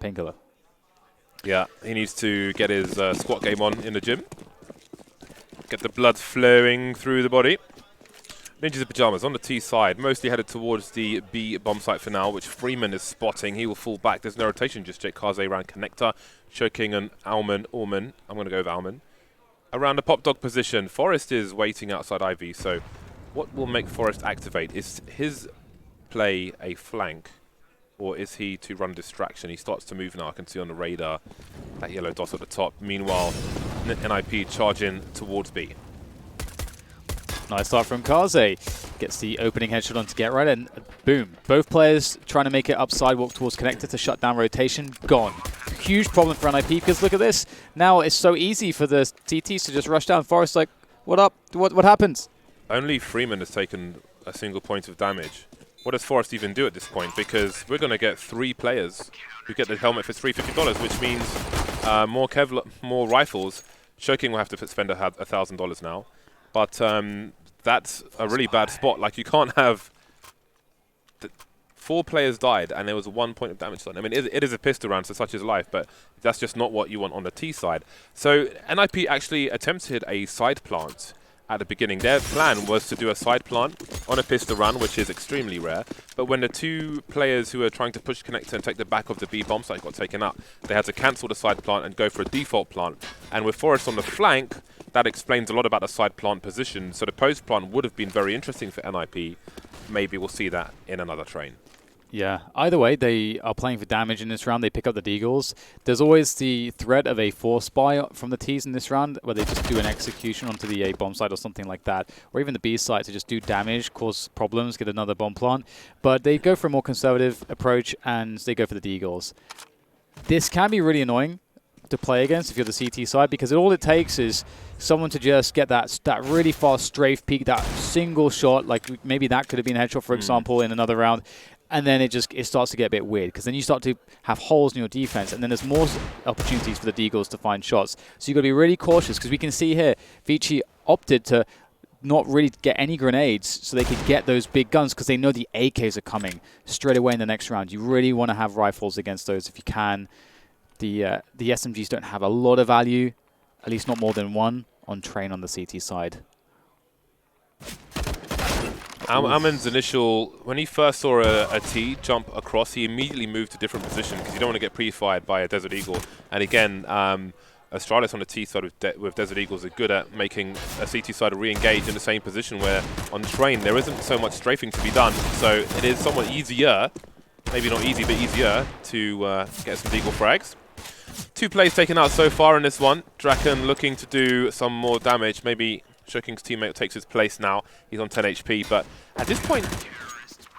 painkiller. Yeah, he needs to get his squat game on in the gym. Get the blood flowing through the body. Ninjas in Pyjamas on the T side, mostly headed towards the B bomb site for now, which Freeman is spotting. He will fall back. There's no rotation just yet. Kaze around connector, choking an Aumann. I'm going to go with Aumann. Around the pop dog position, Forrest is waiting outside Ivy. So what will make Forrest activate? Is his play a flank, or is he to run distraction? He starts to move now. I can see on the radar that yellow dot at the top. Meanwhile, NiP charging towards B. Nice start from Kaze. Gets the opening headshot onto Get Right, and boom. Both players trying to make it up sidewalk towards connector to shut down rotation. Gone. Huge problem for NiP, because look at this. Now it's so easy for the TTs to just rush down. Forrest like, what up? What happens? Only Freeman has taken a single point of damage. What does Forrest even do at this point? Because we're going to get 3 players who get the helmet for $350, which means more Kevlar, more rifles. Choking will have to spend $1,000 now. But that's a really bad spot. Like, you can't have 4 players died and there was 1 point of damage done. I mean, it is a pistol round, so such is life, but that's just not what you want on the T side. So NiP actually attempted a side plant at the beginning. Their plan was to do a side plant on a pistol run, which is extremely rare. But when the 2 players who were trying to push connector and take the back of the B bomb site got taken up, they had to cancel the side plant and go for a default plant. And with Forrest on the flank, that explains a lot about the side plant position. So the post plant would have been very interesting for NiP. Maybe we'll see that in another train. Yeah, either way, they are playing for damage in this round. They pick up the Deagles. There's always the threat of a force buy from the Ts in this round, where they just do an execution onto the A bomb site or something like that, or even the B site to just do damage, cause problems, get another bomb plant. But they go for a more conservative approach, and they go for the Deagles. This can be really annoying to play against if you're the CT side, because all it takes is someone to just get that really fast strafe peek, that single shot, like maybe that could have been a headshot, for example, in another round. And then it starts to get a bit weird, because then you start to have holes in your defense, and then there's more opportunities for the Deagles to find shots. So you've got to be really cautious, because we can see here, ViCi opted to not really get any grenades so they could get those big guns, because they know the AKs are coming straight away in the next round. You really want to have rifles against those if you can. The SMGs don't have a lot of value, at least not more than 1 on train on the CT side. Aumann's initial, when he first saw a T jump across, he immediately moved to a different position because you don't want to get pre-fired by a Desert Eagle. And again, Astralis on the T side with Desert Eagles are good at making a CT side re-engage in the same position, where on train there isn't so much strafing to be done. So it is somewhat easier, maybe not easy, but easier to get some Deagle frags. 2 plays taken out so far in this one. Draken looking to do some more damage. Maybe Shoking's teammate takes his place now. He's on 10 HP, but at this point,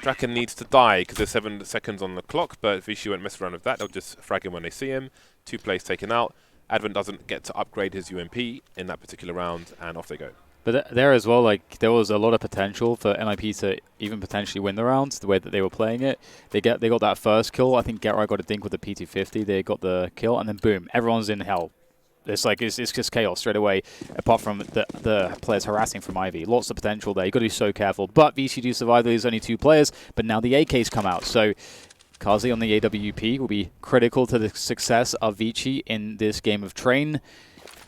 Draken needs to die because there's 7 seconds on the clock, but ViCi won't mess around with that. They'll just frag him when they see him. 2 plays taken out. Advent doesn't get to upgrade his UMP in that particular round, and off they go. But there as well, like, there was a lot of potential for NiP to even potentially win the rounds, the way that they were playing it. They got that first kill. I think GetRight got a dink with the P250. They got the kill, and then boom, everyone's in hell. It's like it's just chaos straight away, apart from the players harassing from Ivy. Lots of potential there. You've got to be so careful. But ViCi do survive. There's only 2 players, but now the AKs come out. So Kaze on the AWP will be critical to the success of ViCi in this game of train,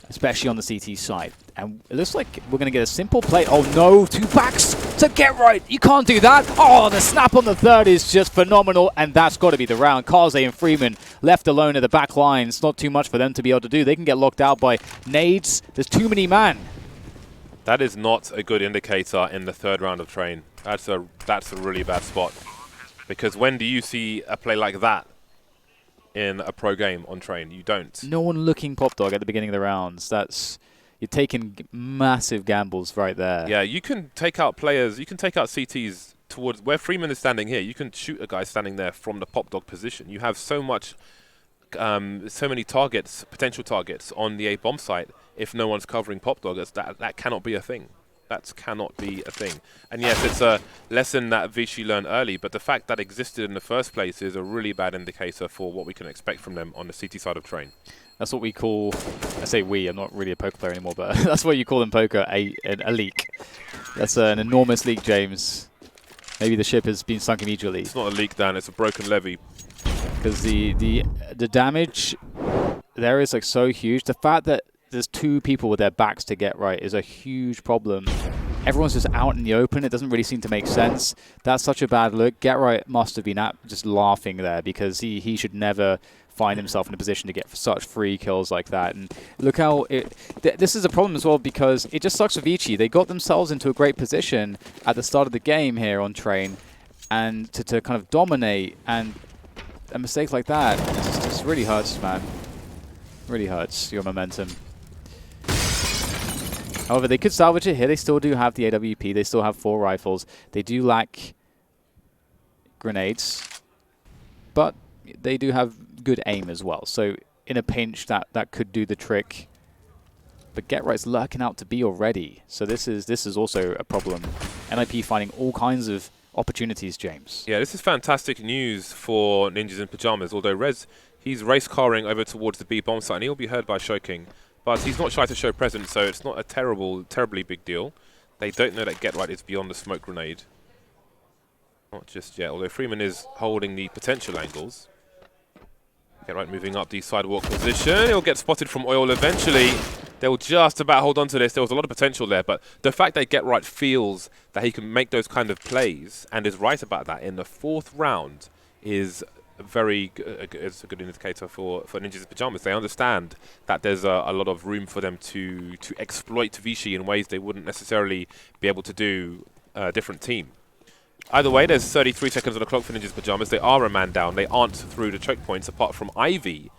especially on the CT side. And it looks like we're going to get a simple play. Oh no, 2 backs to Get Right. You can't do that. Oh, the snap on the 3rd is just phenomenal, and that's got to be the round. Kaze and Freeman left alone at the back line. It's not too much for them to be able to do. They can get locked out by nades. There's too many man. That is not a good indicator in the 3rd round of train. That's a really bad spot, because when do you see a play like that in a pro game on train? You don't. No one looking pop dog at the beginning of the rounds. You're taking massive gambles right there. Yeah, you can take out players, you can take out CTs towards where Freeman is standing here. You can shoot a guy standing there from the pop dog position. You have so many targets, potential targets on the A bomb site. If no one's covering pop dog, that cannot be a thing. That cannot be a thing. And yes, it's a lesson that ViCi learned early, but the fact that existed in the first place is a really bad indicator for what we can expect from them on the CT side of train. That's what we call, I say we, I'm not really a poker player anymore, but that's what you call in poker, a leak. That's an enormous leak, James. Maybe the ship has been sunk immediately. It's not a leak, Dan, it's a broken levee. because the damage there is like so huge. The fact that there's 2 people with their backs to get right is a huge problem. Everyone's just out in the open. It doesn't really seem to make sense. That's such a bad look. Get Right must have been just laughing there, because he should never find himself in a position to get such free kills like that. And look how this is a problem as well, because it just sucks for ViCi. They got themselves into a great position at the start of the game here on Train, and to kind of dominate, and a mistake like that just really hurts, man. Really hurts your momentum. However, they could salvage it here. They still do have the AWP. They still have 4 rifles. They do lack grenades, but they do have good aim as well. So in a pinch, that could do the trick. But Get Right's lurking out to B already. So this is also a problem. NiP finding all kinds of opportunities, James. Yeah, this is fantastic news for Ninjas in Pyjamas. Although Rez, he's race carring over towards the B bomb site, and he'll be heard by Shoking. But he's not shy to show presence, so it's not a terribly big deal. They don't know that Get Right is beyond the smoke grenade. Not just yet, although Freeman is holding the potential angles. Get Right moving up the sidewalk position. He'll get spotted from Oil eventually. They'll just about hold on to this. There was a lot of potential there, but the fact that Get Right feels that he can make those kind of plays and is right about that in the 4th round is it's a good indicator for Ninjas in Pyjamas. They understand that there's a lot of room for them to exploit ViCi in ways they wouldn't necessarily be able to do a different team. Either way, there's 33 seconds on the clock for Ninjas in Pyjamas. They are a man down. They aren't through the choke points apart from Ivy.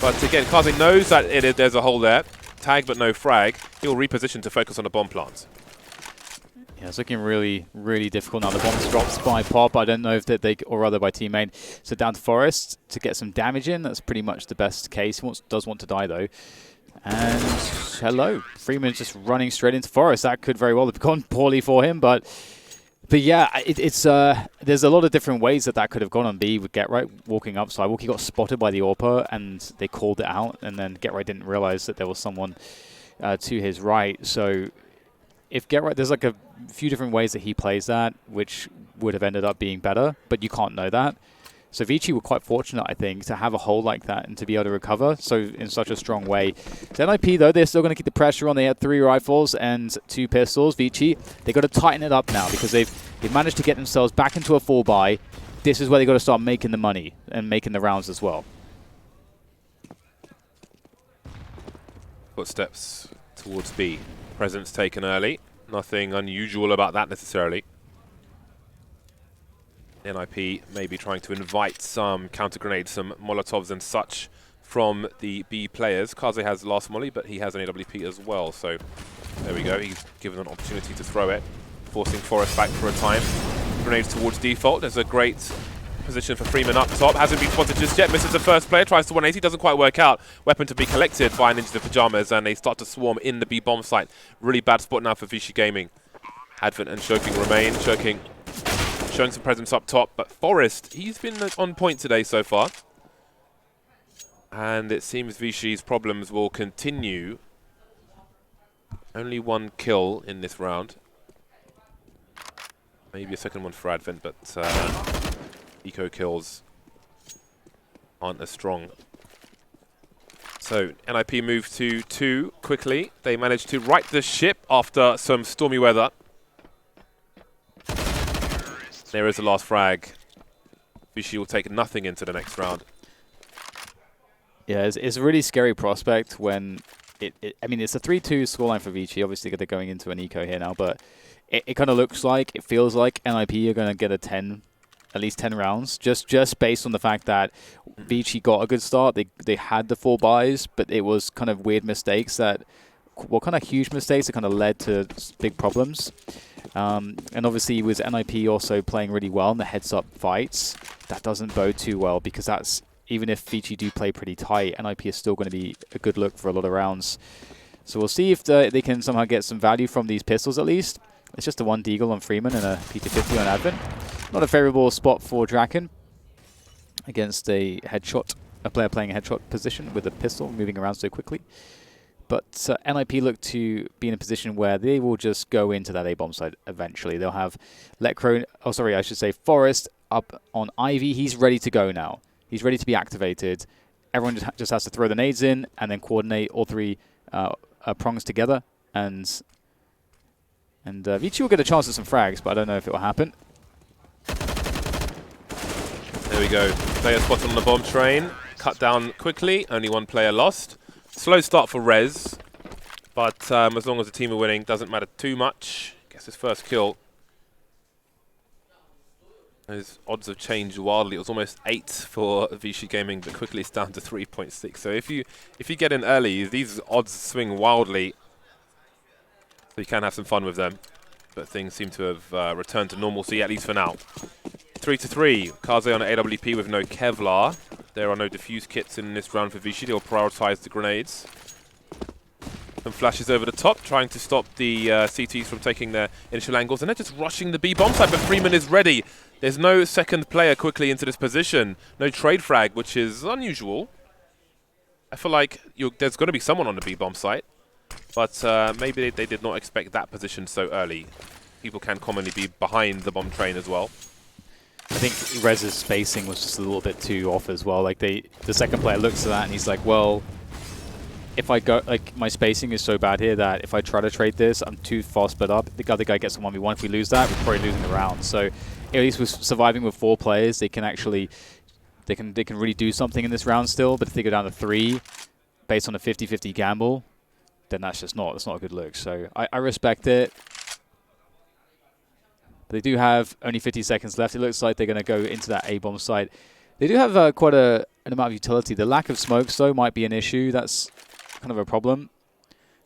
But again, Kaze knows that there's a hole there. Tag but no frag. He'll reposition to focus on the bomb plants. Yeah, it's looking really, really difficult now. The bomb's dropped by Pop. I don't know if or rather by teammate. So down to Forest to get some damage in. That's pretty much the best case. He does want to die, though. And hello. Freeman's just running straight into Forest. That could very well have gone poorly for him. But yeah, there's a lot of different ways that could have gone on B with Get Right walking up sidewalk. He got spotted by the AWPer, and they called it out. And then Get Right didn't realize that there was someone to his right. So if Get Right, there's like a few different ways that he plays that, which would have ended up being better, but you can't know that. So ViCi were quite fortunate, I think, to have a hole like that and to be able to recover so in such a strong way. So NiP, though, they're still going to keep the pressure on. They had 3 rifles and 2 pistols. ViCi, they've got to tighten it up now because they've managed to get themselves back into a 4-buy. This is where they've got to start making the money and making the rounds as well. Footsteps towards B. Presence taken early. Nothing unusual about that necessarily. NiP may be trying to invite some counter grenades, some Molotovs and such from the B players. Kaze has last molly, but he has an AWP as well. So there we go. He's given an opportunity to throw it, forcing Forest back for a time. Grenades towards default. There's a great position for Freeman up top. Hasn't been spotted just yet. Misses the first player. Tries to 180. Doesn't quite work out. Weapon to be collected by Ninjas in Pyjamas, and they start to swarm in the B bomb site. Really bad spot now for ViCi Gaming. Advent and Shoking remain. Shoking showing some presence up top, but Forest, he's been on point today so far. And it seems ViCi's problems will continue. Only 1 kill in this round. Maybe a second one for Advent, but eco kills aren't as strong. So NiP move to 2 quickly. They managed to right the ship after some stormy weather. There is the last frag. ViCi will take nothing into the next round. Yeah, it's a really scary prospect when I mean, it's a 3-2 scoreline for ViCi. Obviously, they're going into an eco here now, but it kind of looks like, it feels like NiP are going to get at least 10 rounds, just based on the fact that ViCi got a good start. They had the 4 buys, but it was kind of weird mistakes that, well, kind of huge mistakes that kind of led to big problems. And obviously with NiP also playing really well in the heads-up fights, that doesn't bode too well, because that's, even if ViCi do play pretty tight, NiP is still going to be a good look for a lot of rounds. So we'll see if they can somehow get some value from these pistols at least. It's just a 1 deagle on Freeman and a P250 on Advent. Not a favourable spot for Draken against a player playing a headshot position with a pistol moving around so quickly. But NiP look to be in a position where they will just go into that A-bomb side eventually. They'll have Forest up on Ivy. He's ready to go now. He's ready to be activated. Everyone just has to throw the nades in and then coordinate all 3 prongs together. And ViCi will get a chance at some frags, but I don't know if it will happen. There we go. Player spotted on the bomb train. Cut down quickly. Only 1 player lost. Slow start for Rez. But as long as the team are winning, doesn't matter too much. Gets his first kill. His odds have changed wildly. It was almost 8 for ViCi Gaming, but quickly it's down to 3.6. So if you get in early, these odds swing wildly. So you can have some fun with them. But things seem to have returned to normalcy, at least for now. 3-3. Kaze on AWP with no Kevlar. There are no defuse kits in this round for ViCi. They'll prioritize the grenades. Some flashes over the top, trying to stop the CTs from taking their initial angles. And they're just rushing the B bomb site, but Freeman is ready. There's no second player quickly into this position. No trade frag, which is unusual. I feel like there's going to be someone on the B bomb site. But maybe they did not expect that position so early. People can commonly be behind the bomb train as well. I think Rez's spacing was just a little bit too off as well. Like the second player looks at that and he's like, well, if I go, like, my spacing is so bad here that if I try to trade this, I'm too far split up. The other guy gets a 1v1. If we lose that, we're probably losing the round. So at least with surviving with 4 players, they can actually, they can really do something in this round still. But if they go down to 3, based on a 50-50 gamble, then that's just not, that's not a good look. So I respect it. But they do have only 50 seconds left. It looks like they're going to go into that A-bomb site. They do have quite an amount of utility. The lack of smokes, though, might be an issue. That's kind of a problem.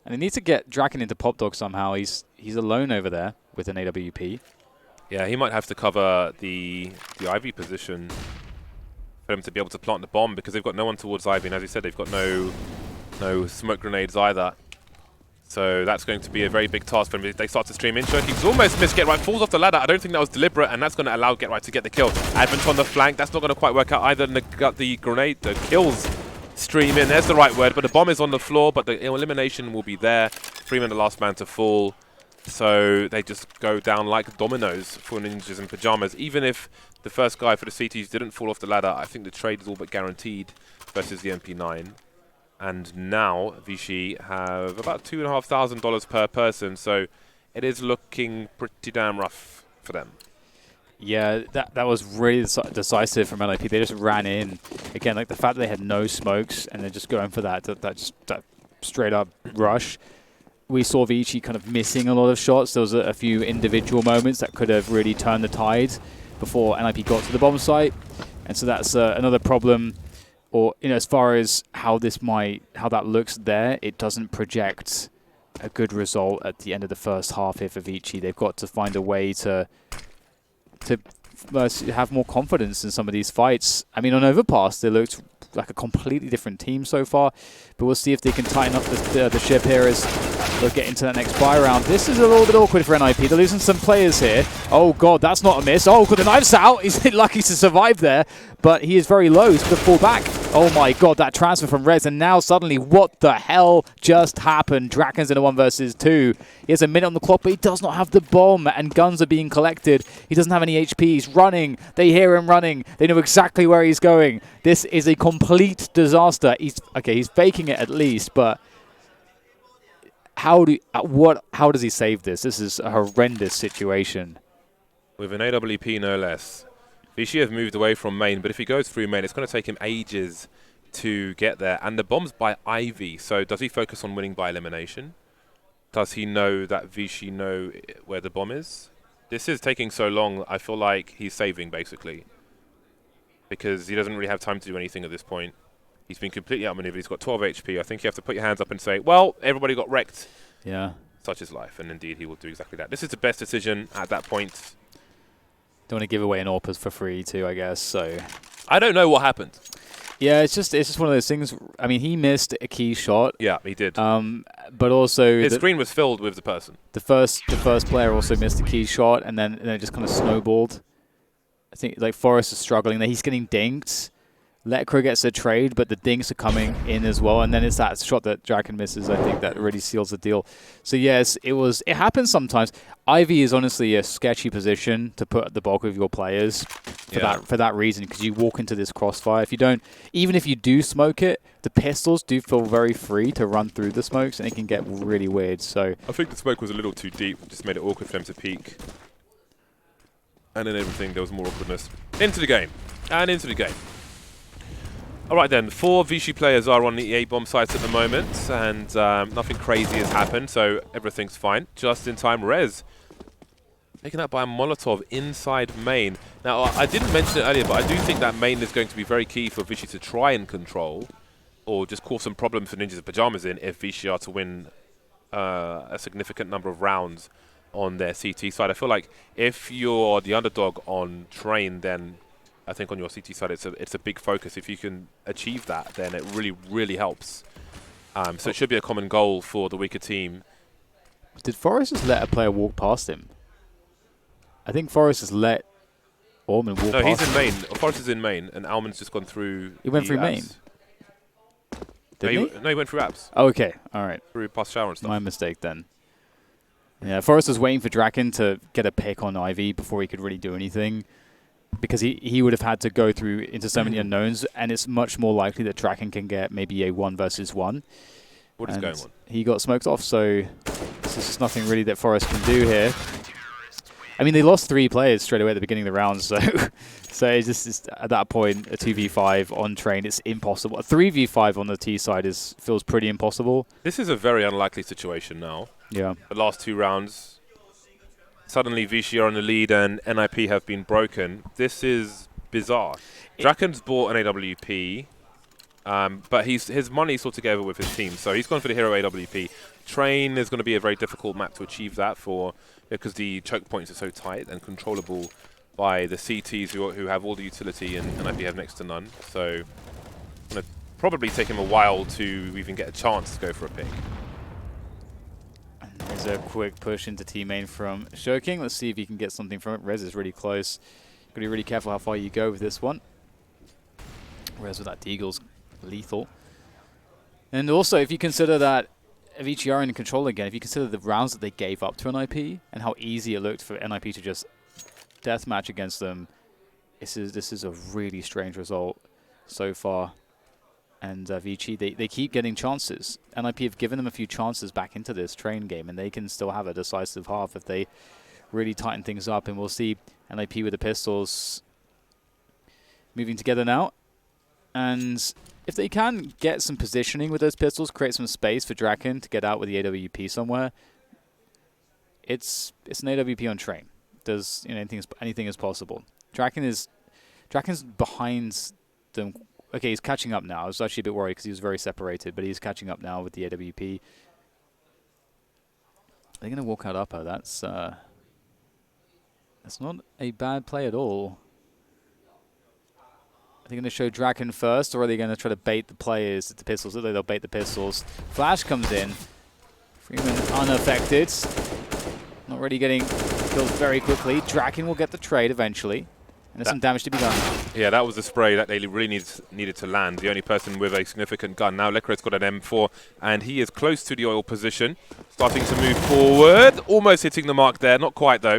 And they need to get Draken into Pop Dog somehow. He's alone over there with an AWP. Yeah, he might have to cover the Ivy position for them to be able to plant the bomb, because they've got no one towards Ivy. And as you said, they've got no smoke grenades either. So that's going to be a very big task for him. They start to stream in. He's almost missed Get Right, falls off the ladder. I don't think that was deliberate, and that's going to allow Get Right to get the kill. Advent on the flank, that's not going to quite work out either. The grenade, the kills stream in. There's the right word, but the bomb is on the floor, but the elimination will be there. Freeman the last man to fall. So they just go down like dominoes for ninjas in pajamas. Even if the first guy for the CTs didn't fall off the ladder, I think the trade is all but guaranteed versus the MP9. And now ViCi have about $2,500 per person, so it is looking pretty damn rough for them. Yeah, that was really decisive from NiP. They just ran in. Again, like the fact that they had no smokes and they're just going for that straight up rush. We saw ViCi kind of missing a lot of shots. There was a few individual moments that could have really turned the tide before NiP got to the bomb site. And so that's another problem. Or, you know, as far as how that looks there, it doesn't project a good result at the end of the first half here for ViCi. They've got to find a way to have more confidence in some of these fights. I mean, on Overpass, they looked like a completely different team so far, but we'll see if they can tighten up the ship here as they'll get into that next buy round. This is a little bit awkward for NiP. They're losing some players here. Oh god, that's not a miss. Oh god, the knife's out. He's lucky to survive there, but he is very low to fall back. Oh my god, that transfer from Rez, and now suddenly, what the hell just happened? Draken's in a 1 versus 2. He has a minute on the clock, but he does not have the bomb, and guns are being collected. He doesn't have any HP. He's running. They hear him running. They know exactly where he's going. This is a complete disaster. He's faking it at least, but how does he save this? This is a horrendous situation. With an AWP, no less. ViCi have moved away from main, but if he goes through main, it's going to take him ages to get there. And the bomb's by Ivy, so does he focus on winning by elimination? Does he know that ViCi know where the bomb is? This is taking so long, I feel like he's saving, basically. Because he doesn't really have time to do anything at this point. He's been completely outmaneuvered. He's got 12 HP. I think you have to put your hands up and say, well, everybody got wrecked. Yeah. Such is life, and indeed he will do exactly that. This is the best decision at that point. Don't want to give away an AWPers for free too, I guess. So I don't know what happened. Yeah, it's just one of those things. I mean, he missed a key shot. Yeah, he did. But also his screen was filled with the person. The first player also missed a key shot, and then it just kind of snowballed. I think like Forrest is struggling. He's getting dinked. Lekra gets a trade, but the dinks are coming in as well, and then it's that shot that Draken misses, I think, that really seals the deal. So yes, it happens sometimes. Ivy is honestly a sketchy position to put the bulk of your players for that reason, because you walk into this crossfire. If you don't, even if you do smoke it, the pistols do feel very free to run through the smokes, and it can get really weird. So I think the smoke was a little too deep, just made it awkward for them to peek. And then everything, there was more awkwardness. Into the game. And into the game. Alright then, 4 ViCi players are on the A-bomb sites at the moment, and nothing crazy has happened, so everything's fine. Just in time, Rez taken out by a Molotov inside main. Now, I didn't mention it earlier, but I do think that main is going to be very key for ViCi to try and control, or just cause some problems for Ninjas and Pyjamas in if ViCi are to win a significant number of rounds on their CT side. I feel like if you're the underdog on Train, then I think on your CT side it's a big focus. If you can achieve that, then it really, really helps. So it should be a common goal for the weaker team. Did Forrest just let a player walk past him? I think Forrest has let Orman walk past him. No, he's in main. Forrest is in main, and Alman's just gone through. He went through main? No, he went through apps. Oh, okay, all right. Through past shower and stuff. My mistake then. Yeah, Forrest was waiting for Draken to get a pick on Ivy before he could really do anything, because he would have had to go through into so many unknowns, and it's much more likely that Draken can get maybe a 1 versus 1. What is going on? He got smoked off, so there's just nothing really that Forrest can do here. I mean, they lost 3 players straight away at the beginning of the round, so so it's just at that point, a 2v5 on Train, it's impossible. A 3v5 on the T side feels pretty impossible. This is a very unlikely situation now. Yeah. The last 2 rounds, suddenly ViCi are in the lead and NiP have been broken. This is bizarre. Draken's bought an AWP, but his money's all together with his team, so he's gone for the hero AWP. Train is going to be a very difficult map to achieve that for, because the choke points are so tight and controllable by the CTs who have all the utility and NiP have next to none. So it's going to probably take him a while to even get a chance to go for a pick. There's a quick push into T main from Shoking. Let's see if he can get something from it. Rez is really close. Got to be really careful how far you go with this one. Rez with that Deagle's lethal. And also, if you consider that ViCi are in control again, if you consider the rounds that they gave up to NiP and how easy it looked for NiP to just deathmatch against them, this is a really strange result so far. And ViCi, they keep getting chances. NiP have given them a few chances back into this Train game, and they can still have a decisive half if they really tighten things up. And we'll see NiP with the pistols moving together now. And if they can get some positioning with those pistols, create some space for Draken to get out with the AWP somewhere, it's an AWP on Train. Does anything is possible. Draken's behind them. Okay, he's catching up now. I was actually a bit worried because he was very separated, but he's catching up now with the AWP. They're going to walk out upper. That's not a bad play at all. Are they going to show Draken first, or are they going to try to bait the players at the pistols? They'll bait the pistols. Flash comes in. Freeman unaffected. Not really getting killed very quickly. Draken will get the trade eventually. And there's some damage to be done. Yeah, that was the spray that they really needed to land. The only person with a significant gun. Now Lekra's got an M4, and he is close to the oil position. Starting to move forward. Almost hitting the mark there. Not quite, though.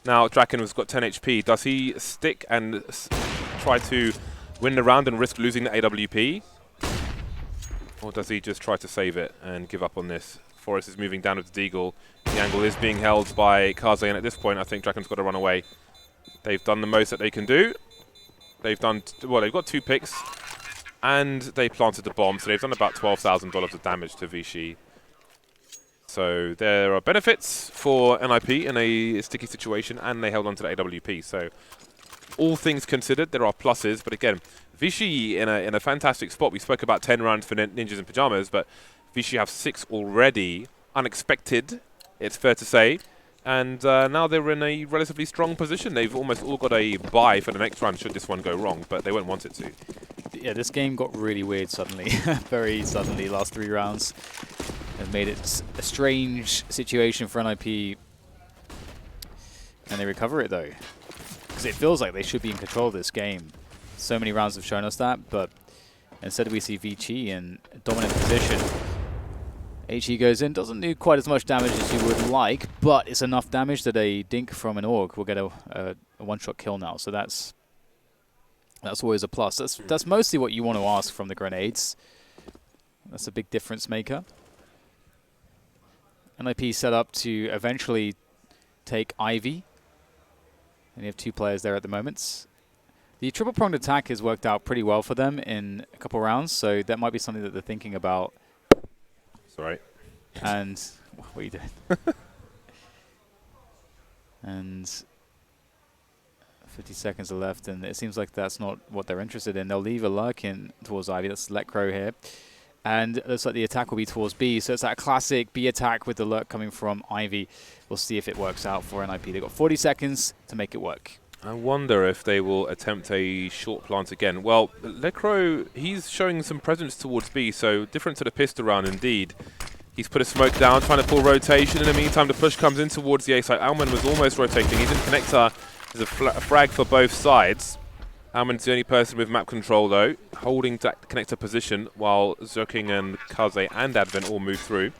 Now Draken has got 10 HP. Does he stick and try to win the round and risk losing the AWP? Or does he just try to save it and give up on this? Forrest is moving down with the Deagle. The angle is being held by Kaze, and at this point I think Draken's got to run away. They've done the most that they can do. They've got 2 picks, and they planted the bomb, so they've done about $12,000 of damage to ViCi. So there are benefits for NiP in a sticky situation, and they held on to the AWP. So all things considered, there are pluses, but again, ViCi in a fantastic spot. We spoke about 10 rounds for Ninjas and Pyjamas, but ViCi have 6 already. Unexpected, it's fair to say. And now they're in a relatively strong position. They've almost all got a bye for the next round should this one go wrong, but they won't want it to. Yeah, this game got really weird suddenly. Very suddenly. Last 3 rounds have made it a strange situation for NiP. Can they recover it, though? Because it feels like they should be in control of this game. So many rounds have shown us that, but instead we see ViCi in a dominant position. HE goes in, doesn't do quite as much damage as you would like, but it's enough damage that a dink from an Orc will get a one-shot kill now. So that's always a plus. That's mostly what you want to ask from the grenades. That's a big difference maker. NiP set up to eventually take Ivy. And you have 2 players there at the moment. The triple-pronged attack has worked out pretty well for them in a couple rounds, so that might be something that they're thinking about. Sorry. And what are you doing? And 50 seconds are left, and it seems like that's not what they're interested in. They'll leave a lurk in towards Ivy. That's Lecro here. And it looks like the attack will be towards B. So it's that classic B attack with the lurk coming from Ivy. We'll see if it works out for NiP. They've got 40 seconds to make it work. I wonder if they will attempt a short plant again. Well, Lecro, he's showing some presence towards B, so different to the pistol round indeed. He's put a smoke down, trying to pull rotation. In the meantime, the push comes in towards the A side. Alman was almost rotating. He's in connector. There's a frag for both sides. Alman's the only person with map control, though, holding that connector position while Zerking and Kaze and Advent all move through.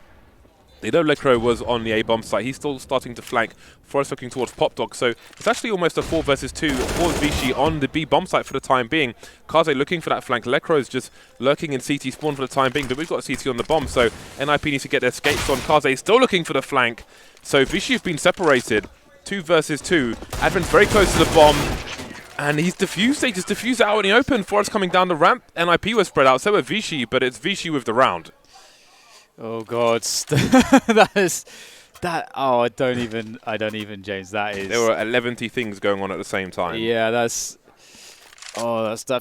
They know Lecro was on the A-bomb site. He's still starting to flank. Forrest looking towards Pop Dog. So it's actually almost a 4 versus 2 for ViCi on the B-bomb site for the time being. Kaze looking for that flank. Lecro is just lurking in CT spawn for the time being, but we've got CT on the bomb, so NiP needs to get their escapes on. Kaze still looking for the flank. So ViCi have been separated. 2 versus 2. Advent's very close to the bomb. And he's diffused. They just diffused it out in the open. Forrest coming down the ramp. NiP was spread out. So were ViCi, but it's ViCi with the round. Oh God, oh, I don't even, James. That is. There were 11 things going on at the same time. Yeah, that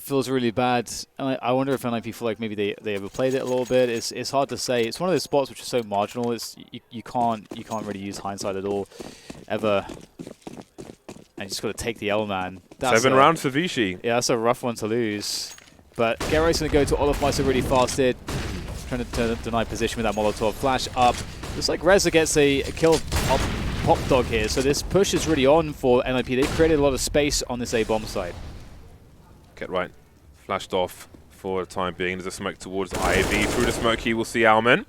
feels really bad. And I wonder if NiP feel like maybe they overplayed it a little bit. It's hard to say. It's one of those spots which is so marginal. You can't really use hindsight at all, ever. And you just got to take the L, man. 7 rounds for ViCi. Yeah, that's a rough one to lose. But Geray's going to go to Olafmeister really fast here. Trying to deny position with that Molotov. Flash up. Looks like Reza gets a kill on Pop Dog here. So this push is really on for NiP. They've created a lot of space on this A-bomb side. Get right. Flashed off for the time being. There's a smoke towards Ivy. Through the smoke, he will see Alman.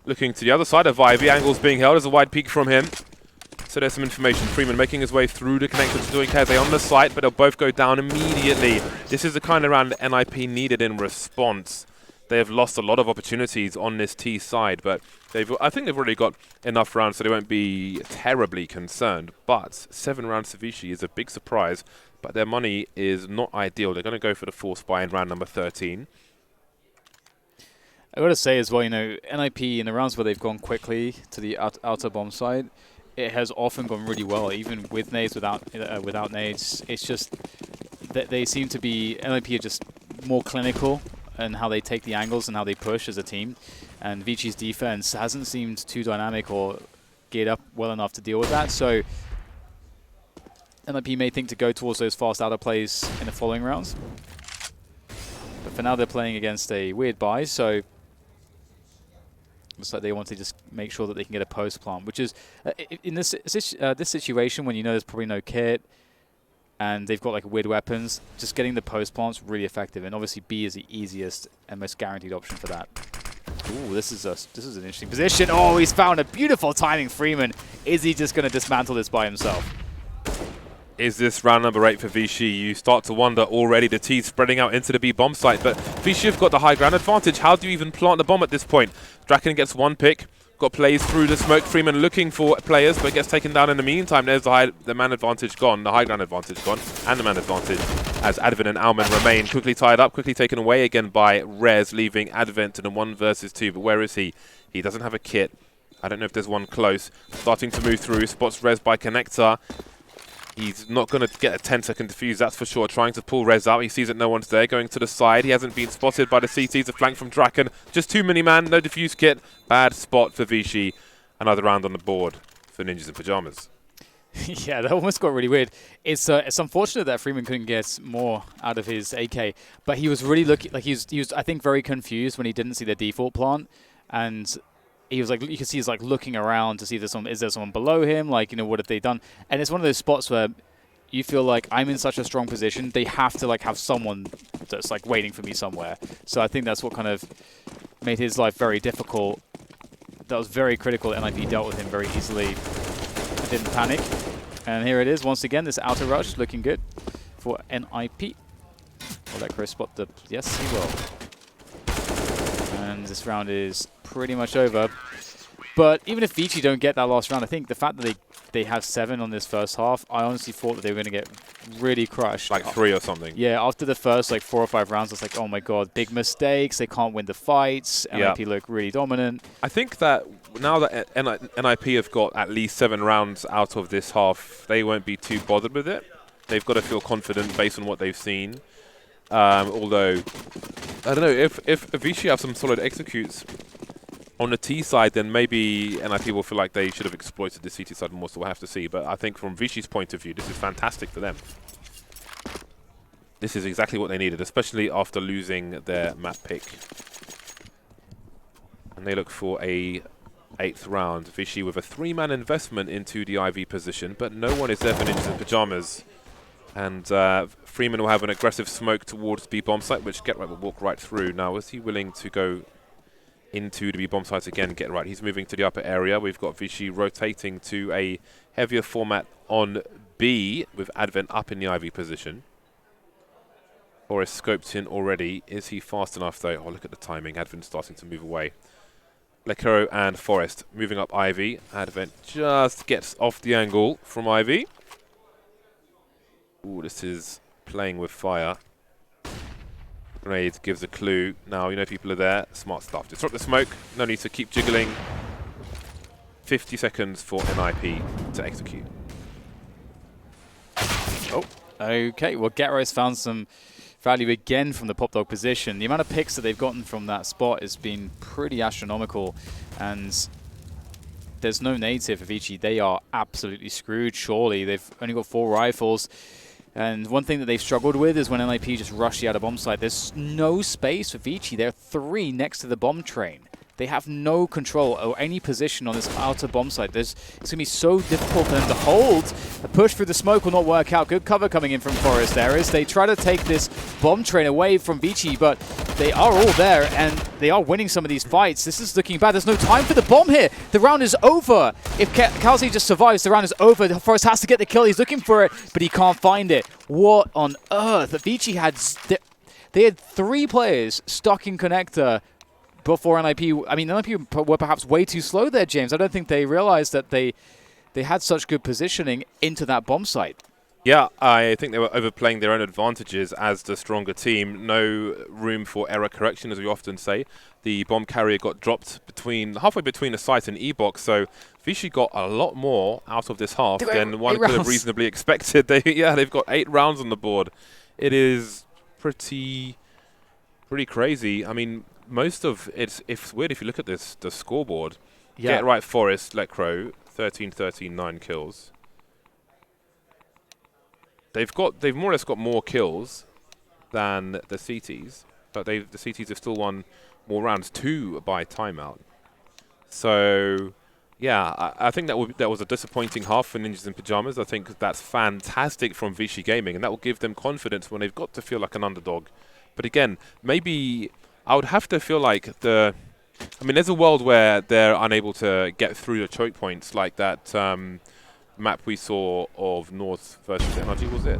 Looking to the other side of Ivy. Angle's being held. There's a wide peek from him. So there's some information. Freeman making his way through the connector to doing Kaze on the site, but they'll both go down immediately. This is the kind of round that NiP needed in response. They have lost a lot of opportunities on this T side, but I think they've already got enough rounds so they won't be terribly concerned. But 7 rounds to ViCi is a big surprise, but their money is not ideal. They're going to go for the Force Spy in round number 13. I got to say as well, NiP in the rounds where they've gone quickly to the outer bomb side, it has often gone really well, even with nades, without nades. It's just that they seem to be, NiP are just more clinical and how they take the angles and how they push as a team. And ViCi's defense hasn't seemed too dynamic or geared up well enough to deal with that. So NiP may think to go towards those fast outer plays in the following rounds. But for now, they're playing against a weird buy, so looks like they want to just make sure that they can get a post plant, which is in this situation when there's probably no kit and they've got like weird weapons, just getting the post plant's really effective. And obviously B is the easiest and most guaranteed option for that. Ooh, this is an interesting position. Oh, he's found a beautiful timing, Freeman. Is he just going to dismantle this by himself? Is this round number 8 for ViCi? You start to wonder already. The T's spreading out into the B bomb site, but ViCi have got the high ground advantage. How do you even plant the bomb at this point? Draken gets 1 pick. Got plays through the smoke. Freeman looking for players, but gets taken down in the meantime. There's the man advantage gone, the high ground advantage gone, and the man advantage as Advent and Alman remain quickly tied up, quickly taken away again by Rez, leaving Advent in a 1 versus 2. But where is he? He doesn't have a kit. I don't know if there's one close. Starting to move through, spots Rez by connector. He's not going to get a 10-second defuse, that's for sure. Trying to pull Rez out. He sees that no one's there. Going to the side. He hasn't been spotted by the CTs. A flank from Draken. Just 2 mini-man. No defuse kit. Bad spot for ViCi. Another round on the board for Ninjas in Pyjamas. Yeah, that almost got really weird. It's unfortunate that Freeman couldn't get more out of his AK, but he was really looking like he was I think very confused when he didn't see the default plant, and he was like, you can see he's like looking around to see if is there someone below him, like, what have they done? And it's one of those spots where you feel like I'm in such a strong position, they have to like have someone that's like waiting for me somewhere. So I think that's what kind of made his life very difficult. That was very critical. NiP dealt with him very easily. Didn't panic. And here it is once again, this outer rush looking good for NiP. Will let Chris spot the... Yes, he will. And this round is pretty much over. But even if ViCi don't get that last round, I think the fact that they have 7 on this first half, I honestly thought that they were going to get really crushed. Like 3 or something. Yeah, after the first like 4 or 5 rounds, it's like, oh my god, big mistakes. They can't win the fights. NiP look really dominant. I think that now that NiP have got at least 7 rounds out of this half, they won't be too bothered with it. They've got to feel confident based on what they've seen. Although, I don't know, if ViCi have some solid executes on the T side, then maybe NiP will feel like they should have exploited the CT side more, so we'll have to see. But I think from ViCi's point of view, this is fantastic for them. This is exactly what they needed, especially after losing their map pick. And they look for a 8th round. ViCi with a 3-man investment into the IV position, but no one is there for Ninjas in Pyjamas. And Freeman will have an aggressive smoke towards the bomb site, which GetRight will walk right through. Now, is he willing to go into the bomb site again? GetRight, he's moving to the upper area. We've got ViCi rotating to a heavier format on B, with Advent up in the IV position. Forest scoped in already. Is he fast enough, though? Oh, look at the timing. Advent starting to move away. Lecero and Forest moving up IV. Advent just gets off the angle from IV. Ooh, this is playing with fire. Grenade gives a clue. Now, you know people are there. Smart stuff. Disrupt the smoke. No need to keep jiggling. 50 seconds for NiP to execute. Oh, okay. Well, GetRight's found some value again from the pop dog position. The amount of picks that they've gotten from that spot has been pretty astronomical. And there's no native for ViCi. They are absolutely screwed, surely. They've only got 4 rifles. And one thing that they've struggled with is when NiP just rush the outer bomb site. There's no space for ViCi. There are 3 next to the bomb train. They have no control or any position on this outer bomb site. It's going to be so difficult for them to hold. A push through the smoke will not work out. Good cover coming in from Forest there as they try to take this bomb train away from ViCi, but they are all there and they are winning some of these fights. This is looking bad. There's no time for the bomb here. The round is over. If Kalsi just survives, the round is over. Forest has to get the kill. He's looking for it, but he can't find it. What on earth? ViCi had... They had 3 players stuck in connector before NiP. I mean, NiP were perhaps way too slow there, James. I don't think they realized that they had such good positioning into that bomb site. Yeah, I think they were overplaying their own advantages as the stronger team. No room for error correction, as we often say. The bomb carrier got dropped halfway between the site and E-box, so ViCi got a lot more out of this half than one could have reasonably expected. They've got 8 rounds on the board. It is pretty crazy. I mean, most of it's weird if you look at the scoreboard. Yeah. GetRight, Forest, Lecro, 13-13, 9 kills. They've more or less got more kills than the CTs, but the CTs have still won more rounds, 2 by timeout. So, yeah, I think that was a disappointing half for Ninjas in Pyjamas. I think that's fantastic from ViCi Gaming, and that will give them confidence when they've got to feel like an underdog. But again, maybe I would have to feel like I mean, there's a world where they're unable to get through the choke points, like that map we saw of North versus Energy, was it?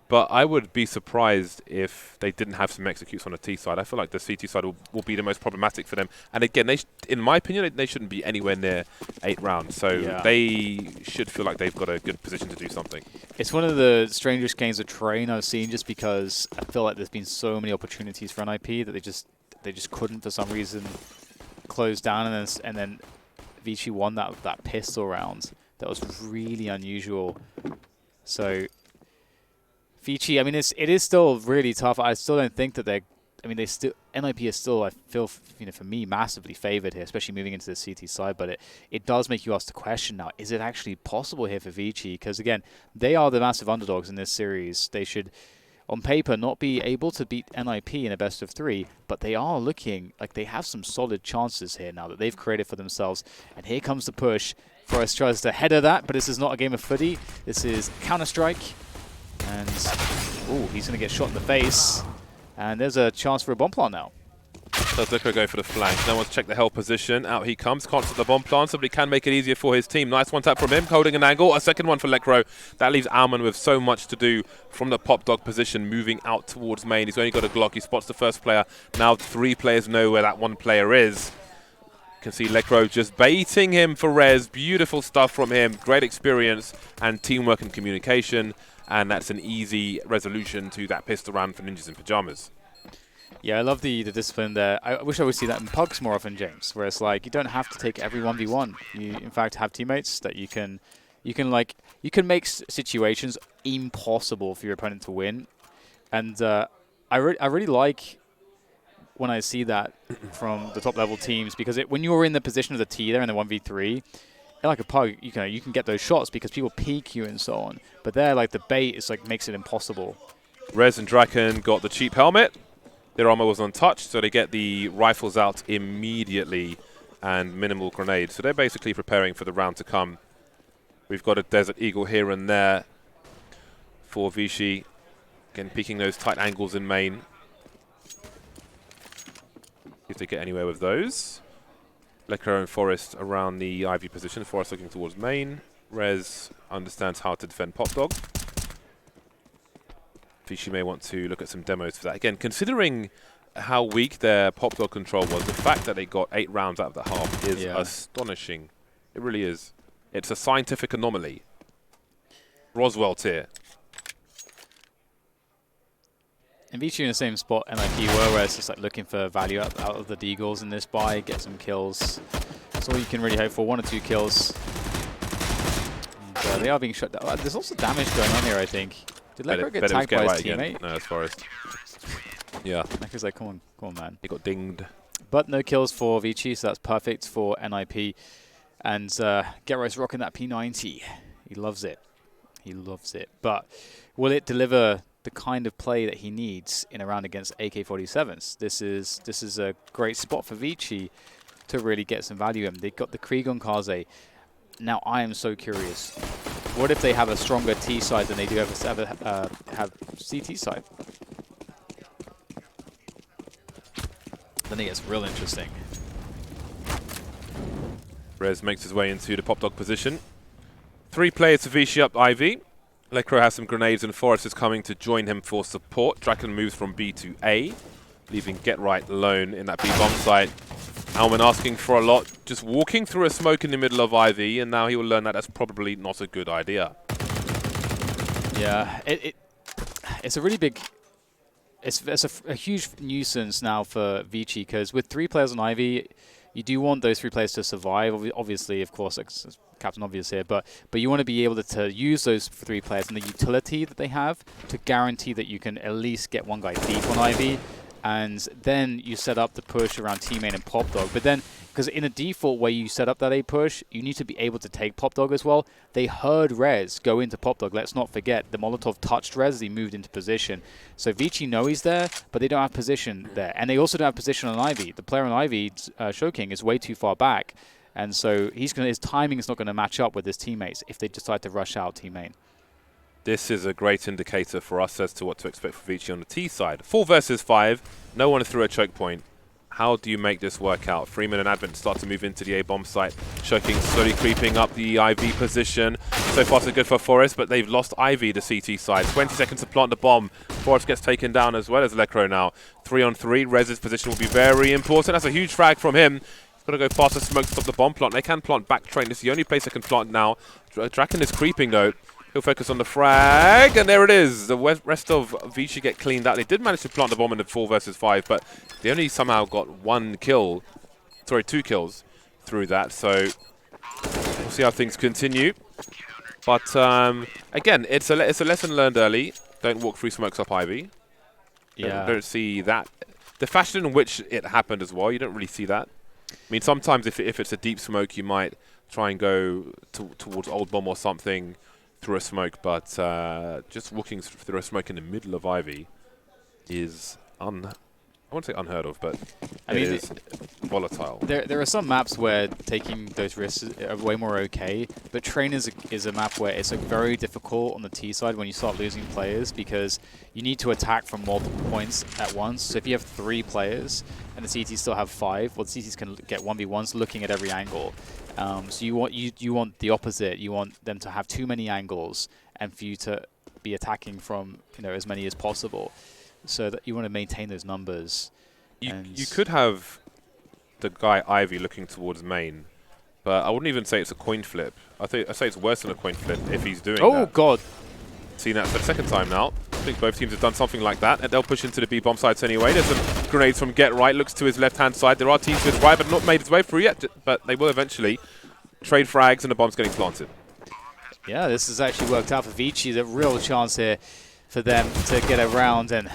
But I would be surprised if they didn't have some executes on the T side. I feel like the CT side will be the most problematic for them. And again, in my opinion, they shouldn't be anywhere near 8 rounds. So they should feel like they've got a good position to do something. It's one of the strangest games of terrain I've seen, just because I feel like there's been so many opportunities for NiP that they just couldn't for some reason close down, and then ViCi won that pistol round. That was really unusual. So ViCi, I mean, it is still really tough. I still don't think that NiP is still, I feel, for me, massively favored here, especially moving into the CT side. But it does make you ask the question now: is it actually possible here for ViCi? Because again, they are the massive underdogs in this series. They should, on paper, not be able to beat NiP in a best of 3, but they are looking like they have some solid chances here now that they've created for themselves. And here comes the push. Forrest tries to header that, but this is not a game of footy. This is Counter-Strike. And, ooh, he's going to get shot in the face. And there's a chance for a bomb plant now. Does Lecro go for the flank? No one's checked the hell position. Out he comes. Can't set the bomb plant. Somebody can make it easier for his team. Nice one tap from him, holding an angle. A second one for Lecro. That leaves Alman with so much to do from the pop dog position, moving out towards main. He's only got a Glock. He spots the first player. Now 3 players know where that one player is. You can see Lecro just baiting him for res. Beautiful stuff from him. Great experience and teamwork and communication. And that's an easy resolution to that pistol round for Ninjas in Pyjamas. Yeah, I love the discipline there. I wish I would see that in pugs more often, James, where it's like you don't have to take every 1v1. You, in fact, have teammates that you can make situations impossible for your opponent to win. And I really like when I see that from the top level teams, because when you're in the position of the T there in the 1v3, like a pug, you can get those shots because people peek you and so on. But there, like the bait is like makes it impossible. Rez and Draken got the cheap helmet. Their armor was untouched, so they get the rifles out immediately and minimal grenades. So they're basically preparing for the round to come. We've got a Desert Eagle here and there for ViCi. Again, peeking those tight angles in main. If they get anywhere with those. Lecro and Forrest around the Ivy position. Forrest looking towards main. Rez understands how to defend Pop Dog. ViCi may want to look at some demos for that. Again, considering how weak their Pop Dog control was, the fact that they got 8 rounds out of the half is astonishing. It really is. It's a scientific anomaly. Roswell tier. And ViCi in the same spot NiP were, where it's just like looking for value out of the Deagles in this buy, get some kills. That's all you can really hope for, 1 or 2 kills. And, they are being shut down. There's also damage going on here, I think. Did Lecro get tagged by his teammate? Again. No, it's Forrest. Yeah. Lecro's like, come on, man. He got dinged. But no kills for ViCi, so that's perfect for NiP. And Gero's rocking that P90. He loves it. He loves it. But will it deliver the kind of play that he needs in a round against AK-47s? This is a great spot for ViCi to really get some value in. They've got the Krieg on Kaze. Now I am so curious. What if they have a stronger T side than they do ever have CT side? Then it gets real interesting. Rez makes his way into the Pop Dog position. 3 players to ViCi up Ivy. Lecro has some grenades and Forrest is coming to join him for support. Draken moves from B to A, leaving Get Right alone in that B bomb site. Alman asking for a lot, just walking through a smoke in the middle of Ivy, and now he will learn that that's probably not a good idea. Yeah, it's a really big... It's a huge nuisance now for ViCi, because with 3 players on Ivy, you do want those 3 players to survive. Obviously, of course, it's Captain Obvious here, but you want to be able to use those 3 players and the utility that they have to guarantee that you can at least get one guy deep on Ivy, and then you set up the push around T-Main and Pop Dog. But then, because in a default way you set up that A push, you need to be able to take Pop Dog as well. They heard Rez go into Pop Dog. Let's not forget, the Molotov touched Rez as he moved into position. So ViCi know he's there, but they don't have position there. And they also don't have position on Ivy. The player on Ivy, Shoking, is way too far back. And so his timing is not going to match up with his teammates if they decide to rush out T-Main. This is a great indicator for us as to what to expect for ViCi on the T side. 4 versus 5, no one through a choke point. How do you make this work out? Freeman and Advent start to move into the A bomb site. Shoking slowly creeping up the IV position. So far so good for Forrest, but they've lost Ivy, the CT side. 20 seconds to plant the bomb. Forrest gets taken down as well as Lecro now. 3 on 3, Rez's position will be very important. That's a huge frag from him. He's got to go faster smoke to stop the bomb plant. They can plant back train. This is the only place they can plant now. Draken is creeping though. He'll focus on the frag, and there it is. The rest of ViCi get cleaned out. They did manage to plant the bomb in the 4 versus 5, but they only somehow got 2 kills through that. So we'll see how things continue. But again, it's a lesson learned early. Don't walk through smokes up Ivy. Yeah. Don't see that. The fashion in which it happened as well, you don't really see that. I mean, sometimes if it's a deep smoke, you might try and go towards Old Bomb or something through a smoke, but just walking through a smoke in the middle of Ivy is I won't say unheard of, but I mean, it is volatile. There are some maps where taking those risks are way more okay, but Train is a map where it's very difficult on the T side when you start losing players because you need to attack from multiple points at once. So if you have 3 players and the CTs still have 5, well, the CTs can get 1v1s looking at every angle. So you want the opposite. You want them to have too many angles and for you to be attacking from as many as possible. So that you want to maintain those numbers. You could have the guy Ivy looking towards main, but I wouldn't even say it's a coin flip. I say it's worse than a coin flip if he's doing that. Oh God! Seen that for the second time now. I think both teams have done something like that, and they'll push into the B bomb sites anyway. There's some grenades from Get Right. Looks to his left-hand side. There are teams to his right, but not made his way through yet. But they will eventually trade frags, and the bomb's getting planted. Yeah, this has actually worked out for ViCi. The real chance here for them to get around and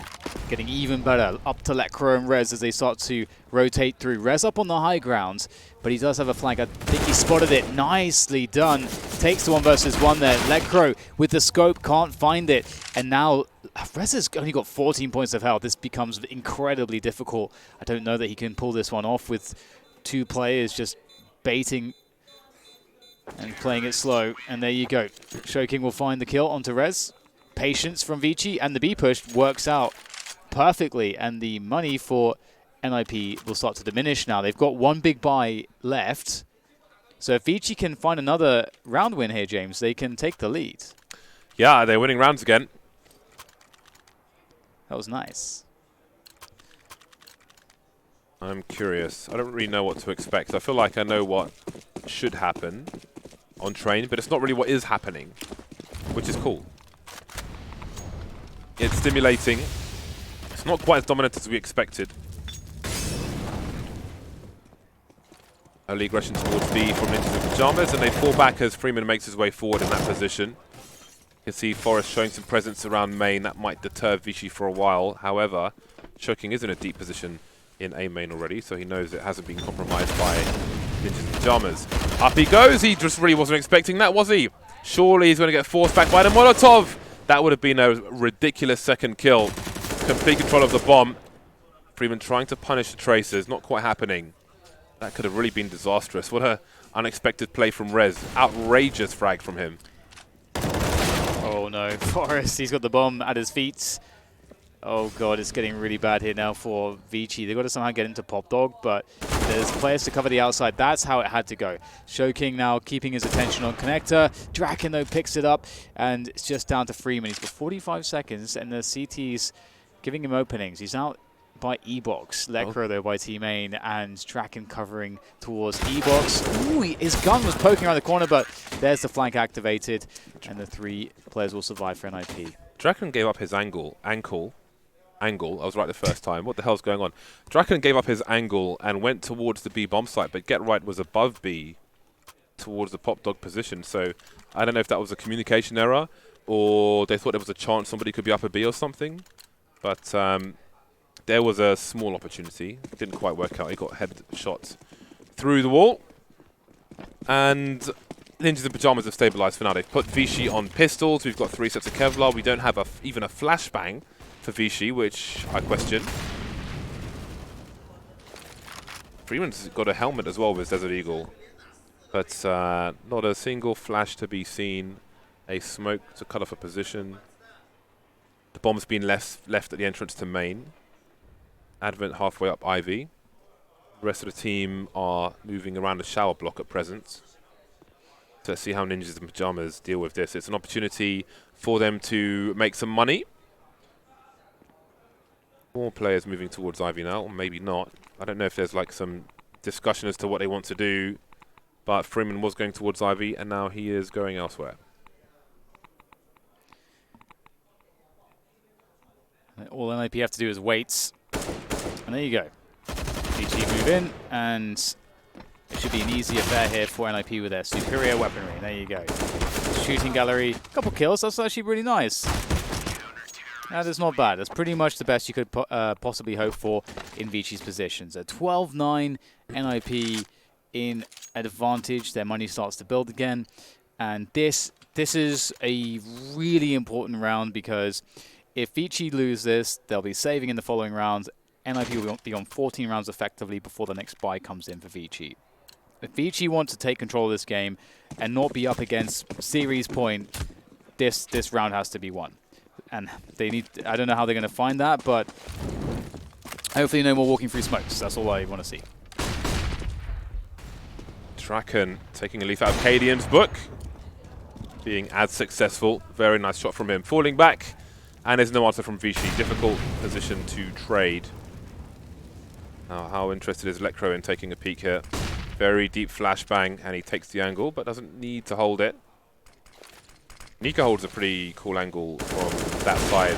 getting even better. Up to Lecro and Rez as they start to rotate through. Rez up on the high ground, but he does have a flank. I think he spotted it. Nicely done. Takes the 1 versus 1 there. Lecro with the scope can't find it. And now Rez has only got 14 points of health. This becomes incredibly difficult. I don't know that he can pull this one off with 2 players just baiting and playing it slow. And there you go. Shoking will find the kill onto Rez. Patience from ViCi, and the B push works out perfectly, and the money for NiP will start to diminish now. They've got 1 big buy left, so if ViCi can find another round win here, James, they can take the lead. Yeah, they're winning rounds again. That was nice. I'm curious. I don't really know what to expect. I feel like I know what should happen on Train, but it's not really what is happening, which is cool. It's stimulating. It's not quite as dominant as we expected. Early aggression towards B from Ninjas in Pyjamas, and they fall back as Freeman makes his way forward in that position. You can see Forrest showing some presence around main. That might deter ViCi for a while. However, Choking is in a deep position in A main already, so he knows it hasn't been compromised by Ninjas in Pyjamas. Up he goes. He just really wasn't expecting that, was he? Surely he's going to get forced back by the Molotov. That would have been a ridiculous second kill. Complete control of the bomb. Freeman trying to punish the Tracers. Not quite happening. That could have really been disastrous. What a unexpected play from Rez. Outrageous frag from him. Oh no, Forrest, he's got the bomb at his feet. Oh God, it's getting really bad here now for ViCi. They've got to somehow get into Pop Dog, but there's players to cover the outside. That's how it had to go. Shoking now keeping his attention on Connector. Draken, though, picks it up, and it's just down to Freeman. He's got 45 seconds, and the CT's giving him openings. He's out by E-Box. Lecro, though, by T-Main, and Draken covering towards E-Box. Ooh, his gun was poking around the corner, but there's the flank activated, and the 3 players will survive for NiP. Draken gave up his ankle. I was right the first time. What the hell's going on? Draken gave up his angle and went towards the B bomb site, but Get Right was above B towards the Pop Dog position. So I don't know if that was a communication error or they thought there was a chance somebody could be up a B or something. But there was a small opportunity. It didn't quite work out. He got head shot through the wall. And Ninjas in Pyjamas have stabilized for now. They've put ViCi on pistols. We've got 3 sets of Kevlar. We don't have even a flashbang for ViCi, which I question. Freeman's got a helmet as well with Desert Eagle, but not a single flash to be seen. A smoke to cut off a position. The bomb's been left at the entrance to main. Advent halfway up Ivy. The rest of the team are moving around the shower block at present. So let's see how Ninjas in Pyjamas deal with this. It's an opportunity for them to make some money. 4 players moving towards Ivy now, or maybe not. I don't know if there's like some discussion as to what they want to do, but Freeman was going towards Ivy, and now he is going elsewhere. All NiP have to do is wait, and there you go. ViCi move in, and it should be an easy affair here for NiP with their superior weaponry. There you go. Shooting gallery, couple kills. That's actually really nice. That is not bad. That's pretty much the best you could possibly hope for in ViCi's positions. At 12-9, NiP in advantage. Their money starts to build again. And this is a really important round because if ViCi lose this, they'll be saving in the following round. NiP will be on 14 rounds effectively before the next buy comes in for ViCi. If ViCi want to take control of this game and not be up against series point, this round has to be won. And they need, I don't know how they're going to find that, but hopefully no more walking through smokes. That's all I want to see. Draken taking a leaf out of Cadian's book. Being as successful. Very nice shot from him. Falling back. And there's no answer from ViCi. Difficult position to trade. Now, how interested is Lekro in taking a peek here? Very deep flashbang, and he takes the angle, but doesn't need to hold it. Nika holds a pretty cool angle from that side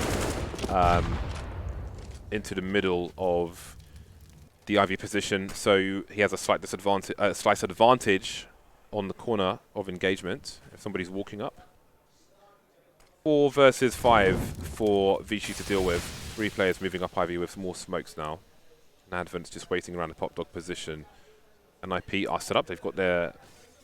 into the middle of the Ivy position, so he has a slight advantage on the corner of engagement if somebody's walking up. 4 versus 5 for ViCi to deal with. 3 players moving up Ivy with more smokes now. And Advent's just waiting around the pop dog position. And NiP are set up. They've got their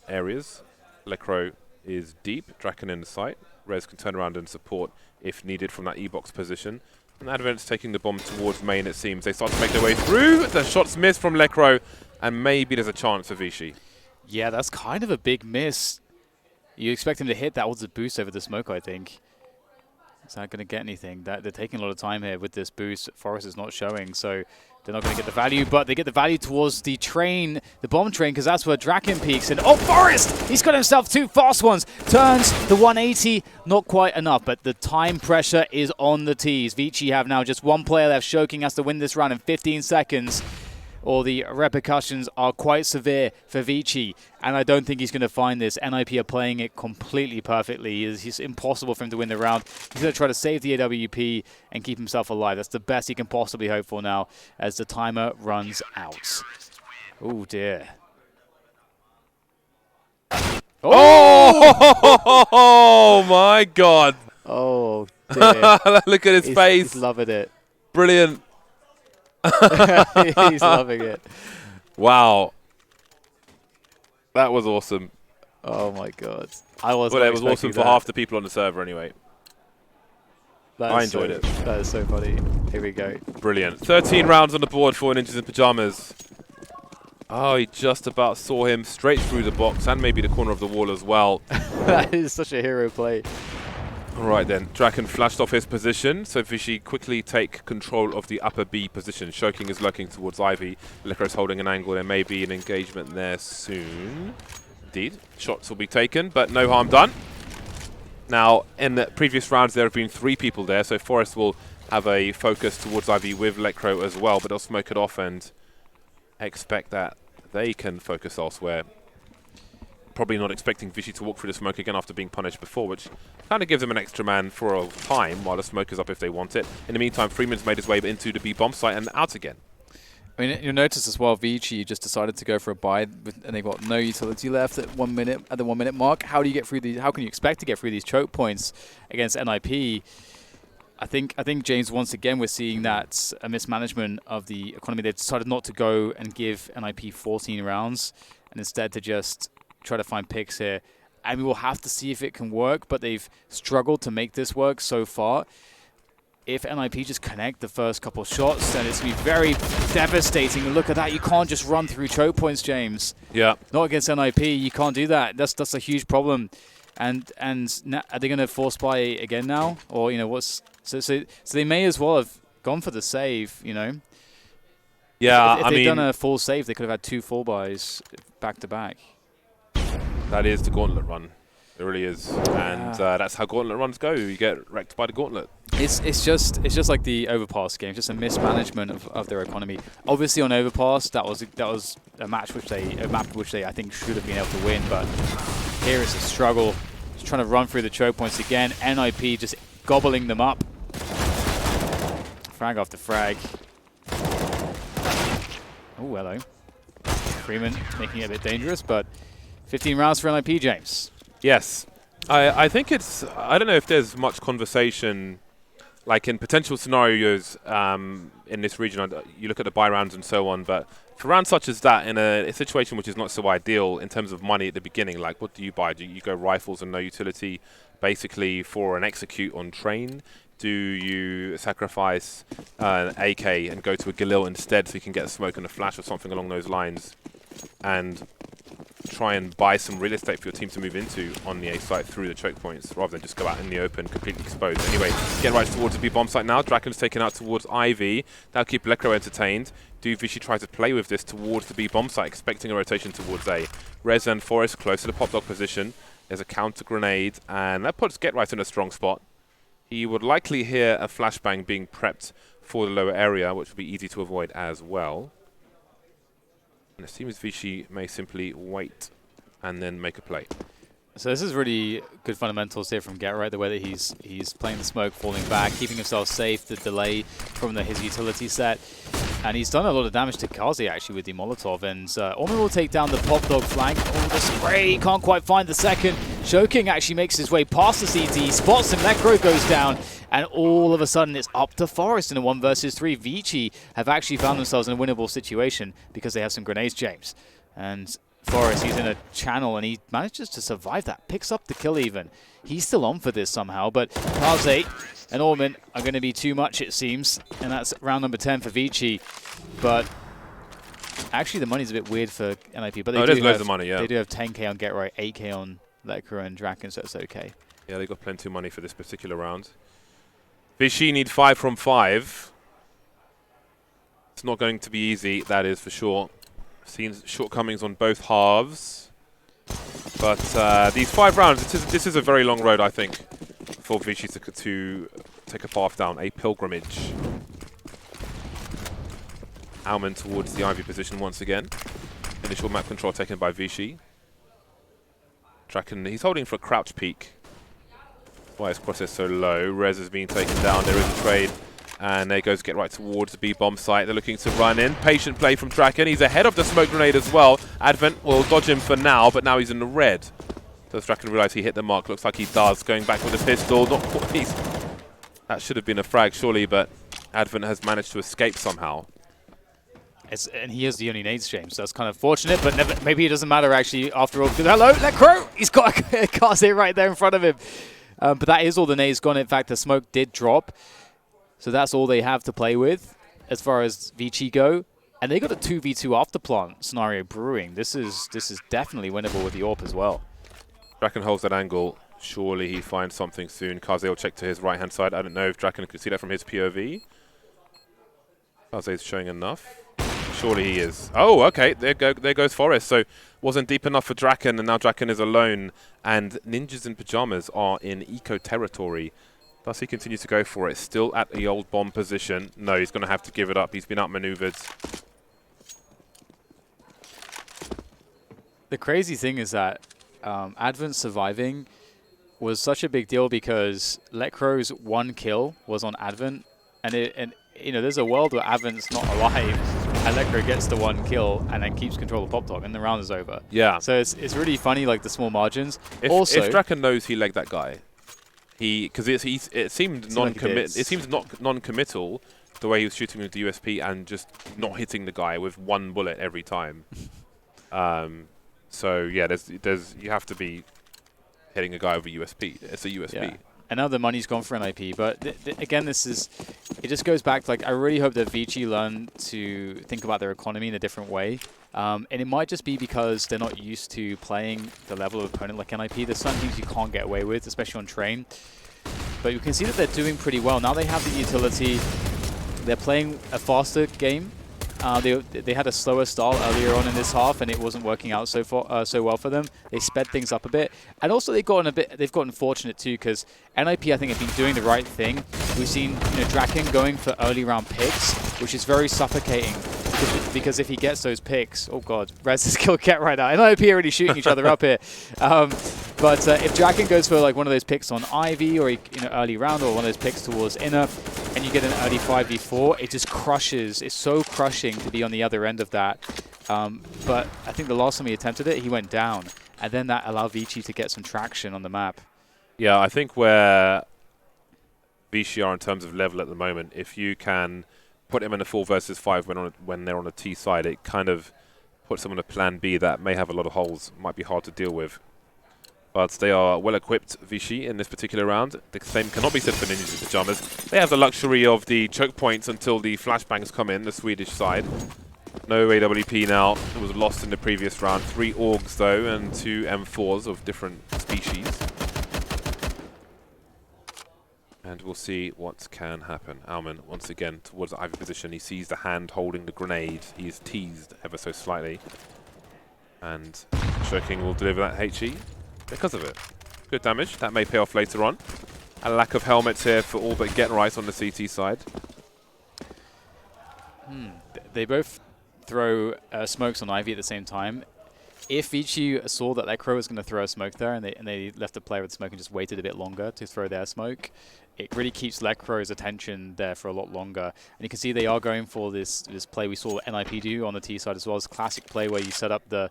areas. Lekro is deep. Draken in the site. Rez can turn around and support if needed from that E-box position. And Advent's taking the bomb towards main, it seems. They start to make their way through. The shots miss from Lekro. And maybe there's a chance for ViCi. Yeah, that's kind of a big miss. You expect him to hit that with a boost over the smoke, I think. Is that going to get anything? They're taking a lot of time here with this boost. Forest is not showing, so they're not going to get the value, but they get the value towards the train, the bomb train, because that's where Draken peaks. And oh, Forest! He's got himself 2 fast ones. Turns the 180, not quite enough, but the time pressure is on the T's. ViCi have now just 1 player left. Shoking has to win this round in 15 seconds. Or the repercussions are quite severe for ViCi, and I don't think he's going to find this. NiP are playing it completely perfectly. It's impossible for him to win the round. He's going to try to save the AWP and keep himself alive. That's the best he can possibly hope for now as the timer runs out. Oh, dear. Oh, my God. Oh, dear. Look at his face. He's loving it. Brilliant. He's loving it. Wow. That was awesome. Oh my God. I was. Well, it was awesome for half the people on the server anyway. I enjoyed it. That is so funny. Here we go. Brilliant. 13 rounds on the board for Ninjas in Pyjamas. Oh, he just about saw him straight through the box and maybe the corner of the wall as well. That is such a hero play. All right then, Draken flashed off his position, so ViCi quickly take control of the upper B position. Shoking is lurking towards Ivy. Lekro is holding an angle. There may be an engagement there soon. Indeed, shots will be taken, but no harm done. Now, in the previous rounds, there have been 3 people there, so Forest will have a focus towards Ivy with Lekro as well, but they'll smoke it off and expect that they can focus elsewhere. Probably not expecting ViCi to walk through the smoke again after being punished before, which kind of gives them an extra man for a time while the smoke is up if they want it. In the meantime, Freeman's made his way into the B bomb site and out again. I mean, you'll notice as well, ViCi just decided to go for a buy, and they've got no utility left at 1 minute, at the 1 minute mark. How do you get through these? How can you expect to get through these choke points against NiP? I think James, once again, we're seeing that a mismanagement of the economy. They've decided not to go and give NiP 14 rounds, and instead to just try to find picks here. And we will have to see if it can work, but they've struggled to make this work so far. If NiP just connect the first couple shots, then it's going to be very devastating. And look at that. You can't just run through choke points, James. Yeah. Not against NiP. You can't do that. That's a huge problem. And are they going to force buy again now? Or, you know, what's... So they may as well have gone for the save, you know? Yeah, if they'd done a full save, they could have had 2 full buys back to back. That is the gauntlet run. It really is. And that's how gauntlet runs go. You get wrecked by the gauntlet. It's just like the Overpass game, just a mismanagement of their economy. Obviously on Overpass, that was a map which they I think should have been able to win, but here is a struggle. Just trying to run through the choke points again. NiP just gobbling them up. Frag after frag. Oh, hello. Freeman making it a bit dangerous, but 15 rounds for NiP, James. Yes. I think it's... I don't know if there's much conversation, like in potential scenarios in this region. You look at the buy rounds and so on, but for rounds such as that, in a situation which is not so ideal in terms of money at the beginning, like what do you buy? Do you go rifles and no utility, basically for an execute on train? Do you sacrifice an AK and go to a Galil instead so you can get a smoke and a flash or something along those lines and try and buy some real estate for your team to move into on the A site through the choke points rather than just go out in the open completely exposed. Anyway, get right towards the B bomb site now. Draken's taken out towards Ivy. That'll keep Lekro entertained. Do ViCi try to play with this towards the B bomb site, expecting a rotation towards A? Rez and Forest close to the pop dog position. There's a counter grenade, and that puts Get Right in a strong spot. He would likely hear a flashbang being prepped for the lower area, which would be easy to avoid as well. And it seems ViCi may simply wait and then make a play. So this is really good fundamentals here from Get Right, the way that he's playing the smoke, falling back, keeping himself safe, the delay from his utility set. And he's done a lot of damage to Kazi actually with the Molotov. And Orman will take down the pop dog flank. Oh, the spray, can't quite find the second. Shoking actually makes his way past the CT, spots him, Lekro goes down. And all of a sudden it's up to Forest in a 1 versus 3. ViCi have actually found themselves in a winnable situation because they have some grenades, James. And Forest, he's in a channel and he manages to survive that. Picks up the kill even. He's still on for this somehow, but Kaze and Orman are going to be too much, it seems. And that's round number 10 for ViCi. But actually the money's a bit weird for NiP. But they do loads of money, yeah. They do have 10k on Get Right, 8k on Lekro and Draken, so it's okay. Yeah, they got plenty of money for this particular round. ViCi need 5 from 5. It's not going to be easy, that is for sure. Seen shortcomings on both halves. But these 5 rounds, this is a very long road, I think, for ViCi to take a path down, a pilgrimage. Alman towards the Ivy position once again. Initial map control taken by ViCi. Draken, he's holding for a crouch peek. Why his cross is so low. Rez is being taken down. There is a trade. And there goes Get Right towards the B-bomb site. They're looking to run in. Patient play from Draken. He's ahead of the smoke grenade as well. Advent will dodge him for now, but now he's in the red. Does Draken realize he hit the mark? Looks like he does. Going back with a pistol. Not quite. That should have been a frag, surely, but Advent has managed to escape somehow. And he has the only nades, James. So that's kind of fortunate, but maybe it doesn't matter actually after all. Hello, Lekro! He's got a Kaze right there in front of him. But that is all the nades gone. In fact, the smoke did drop. So that's all they have to play with as far as ViCi go. And they got a 2v2 after plant scenario brewing. This is definitely winnable with the AWP as well. Draken holds that angle. Surely he finds something soon. Kaze will check to his right-hand side. I don't know if Draken could see that from his POV. Kaze is showing enough. Surely he is. Oh, okay. There goes Forest. So wasn't deep enough for Draken, and now Draken is alone. And Ninjas in Pajamas are in eco territory. Thus he continues to go for it. Still at the old bomb position. No, he's going to have to give it up. He's been outmaneuvered. The crazy thing is that Advent surviving was such a big deal because Lekro's 1 kill was on Advent. And you know, there's a world where Advent's not alive and Lekro gets the 1 kill and then keeps control of Pop Dog and the round is over. Yeah. So it's really funny, like the small margins. If Draken knows he legged that guy, because it seemed non-committal the way he was shooting with the USP and just not hitting the guy with 1 bullet every time. So yeah, you have to be hitting a guy with a USP. It's a USP. Yeah. And now the money's gone for NiP, but again, it just goes back to, like, I really hope that ViCi learn to think about their economy in a different way. And it might just be because they're not used to playing the level of opponent like NiP. There's some things you can't get away with, especially on train. But you can see that they're doing pretty well. Now they have the utility. They're playing a faster game. They had a slower start earlier on in this half, and it wasn't working out so well for them. They sped things up a bit, and also they've gotten fortunate too, because NiP I think have been doing the right thing. We've seen Draken going for early round picks, which is very suffocating because if he gets those picks, oh god, Rez has killed Get Right now. NiP are already shooting each other up here. But if Draken goes for like one of those picks on Ivy or early round, or one of those picks towards inner, and you get an early 5v4, it just crushes. It's so crushing to be on the other end of that. But I think the last time he attempted it, he went down. And then that allowed ViCi to get some traction on the map. Yeah, I think where ViCi are in terms of level at the moment, if you can put them in a 4 versus 5 when they're on a T side, it kind of puts them on a plan B that may have a lot of holes, might be hard to deal with. But they are well-equipped, ViCi, in this particular round. The same cannot be said for Ninjas in Pyjamas. They have the luxury of the choke points until the flashbangs come in, the Swedish side. No AWP now. It was lost in the previous round. 3 AUGs, though, and 2 M4s of different species. And we'll see what can happen. Alman, once again, towards the Ivy position. He sees the hand holding the grenade. He is teased ever so slightly. And choking will deliver that HE. Because of it. Good damage. That may pay off later on. A lack of helmets here for all but Get Right on the CT side. They both throw smokes on Ivy at the same time. If ViCi saw that Lekro was going to throw a smoke there and they left the player with smoke and just waited a bit longer to throw their smoke, it really keeps Lekro's attention there for a lot longer. And you can see they are going for this play we saw NiP do on the T side as well as classic play where you set up the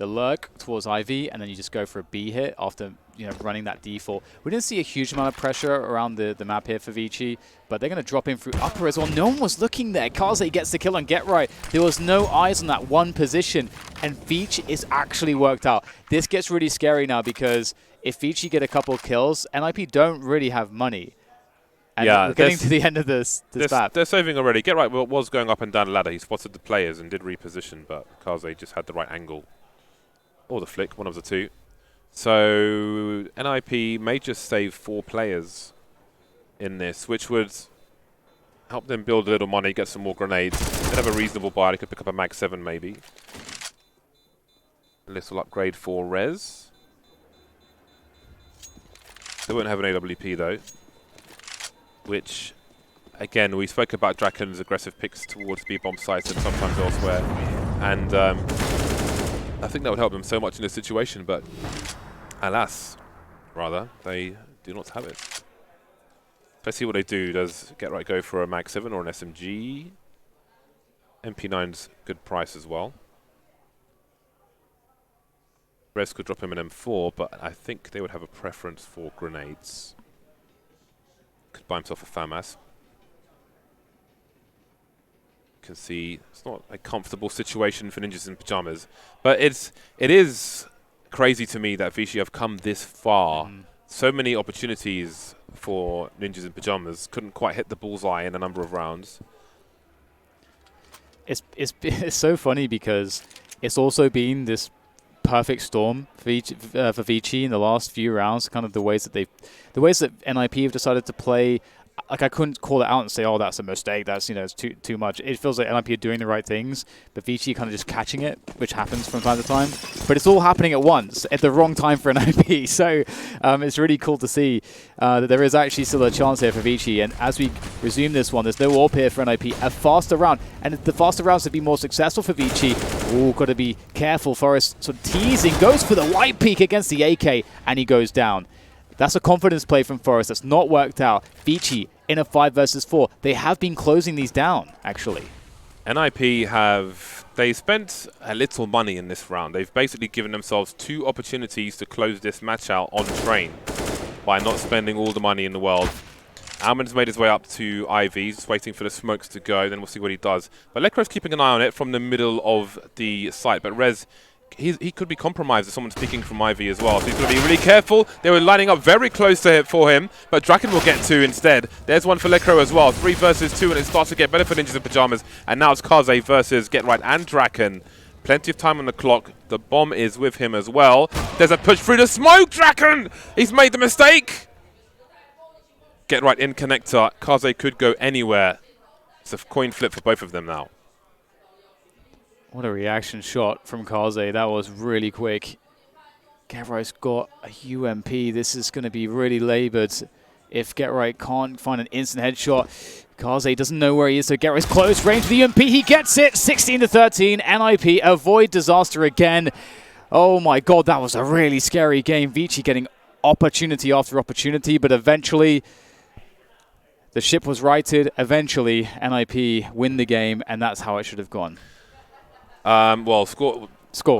lurk towards Ivy and then you just go for a B hit after running that default. We didn't see a huge amount of pressure around the map here for ViCi, but they're going to drop in through upper as well. No one was looking there. Kaze gets the kill on Get Right. There was no eyes on that one position, and ViCi is actually worked out. This gets really scary now because if ViCi get a couple kills, NiP don't really have money. And we're getting to the end of this map. They're saving already. Get Right was going up and down the ladder. He spotted the players and did reposition, but Kaze just had the right angle. Or the flick, one of the two. So NiP may just save 4 players in this, which would help them build a little money, get some more grenades. They'd have a reasonable buy. They could pick up a Mag 7 maybe. A little upgrade for Rez. They won't have an AWP though. Which, again, we spoke about Draken's aggressive picks towards B-bomb sites and sometimes elsewhere. And I think that would help them so much in this situation, but alas, rather, they do not have it. Let's see what they do. Does Get Right go for a Mag 7 or an SMG? MP9's good price as well. Rez could drop him an M4, but I think they would have a preference for grenades. Could buy himself a FAMAS. You can see it's not a comfortable situation for Ninjas in Pyjamas, but it is crazy to me that ViCi have come this far. So many opportunities for Ninjas in Pyjamas, couldn't quite hit the bullseye in a number of rounds. It's so funny because it's also been this perfect storm for ViCi in the last few rounds. Kind of the ways that NiP have decided to play. Like I couldn't call it out and say, "Oh, that's a mistake. That's it's too much." It feels like NiP are doing the right things, but ViCi kind of just catching it, which happens from time to time. But it's all happening at once at the wrong time for NiP. So it's really cool to see that there is actually still a chance here for ViCi. And as we resume this one, there's no AWP here for NiP. A faster round, and the faster rounds to be more successful for ViCi. Oh, got to be careful. Forrest sort of teasing, goes for the white peak against the AK, and he goes down. That's a confidence play from Forrest that's not worked out. ViCi in a 5 versus 4. They have been closing these down, actually. NiP they spent a little money in this round. They've basically given themselves 2 opportunities to close this match out on train by not spending all the money in the world. Alman's made his way up to Ivy, just waiting for the smokes to go, then we'll see what he does. But Lekro's keeping an eye on it from the middle of the site, but Rez, he could be compromised if someone's peeking from Ivy as well, so he's going to be really careful. They were lining up very close to it for him, but Draken will get 2 instead. There's one for Lekro as well, 3 versus 2, and it starts to get better for Ninjas in Pyjamas. And now it's Kaze versus Get Right and Draken. Plenty of time on the clock. The bomb is with him as well. There's a push through the smoke, Draken! He's made the mistake! Get Right in connector. Kaze could go anywhere. It's a coin flip for both of them now. What a reaction shot from Kaze. That was really quick. Get Right's got a UMP. This is going to be really laboured if Get Right can't find an instant headshot. Kaze doesn't know where he is, so Get Right's close range with the UMP. He gets it. 16-13. NiP avoid disaster again. Oh my god, that was a really scary game. ViCi getting opportunity after opportunity, but eventually the ship was righted. Eventually, NiP win the game, and that's how it should have gone. Well, score.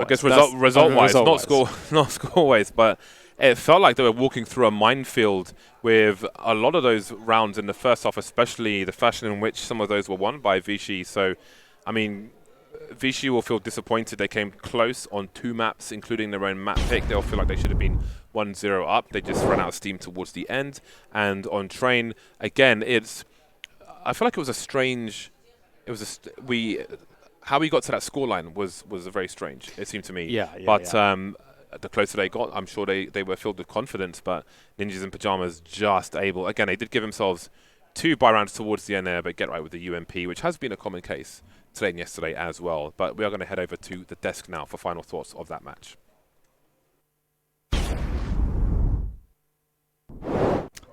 I guess result-wise, not score-wise, but it felt like they were walking through a minefield with a lot of those rounds in the first half, especially the fashion in which some of those were won by ViCi. So, I mean, ViCi will feel disappointed. They came close on 2 maps, including their own map pick. They'll feel like they should have been 1-0 up. They just ran out of steam towards the end. And on Train, again, I feel like it was a strange. How we got to that scoreline was very strange. It seemed to me. Yeah. The closer they got, I'm sure they were filled with confidence. But Ninjas in Pyjamas just able. Again, they did give themselves 2 buy rounds towards the end there, but get right with the UMP, which has been a common case today and yesterday as well. But we are going to head over to the desk now for final thoughts of that match.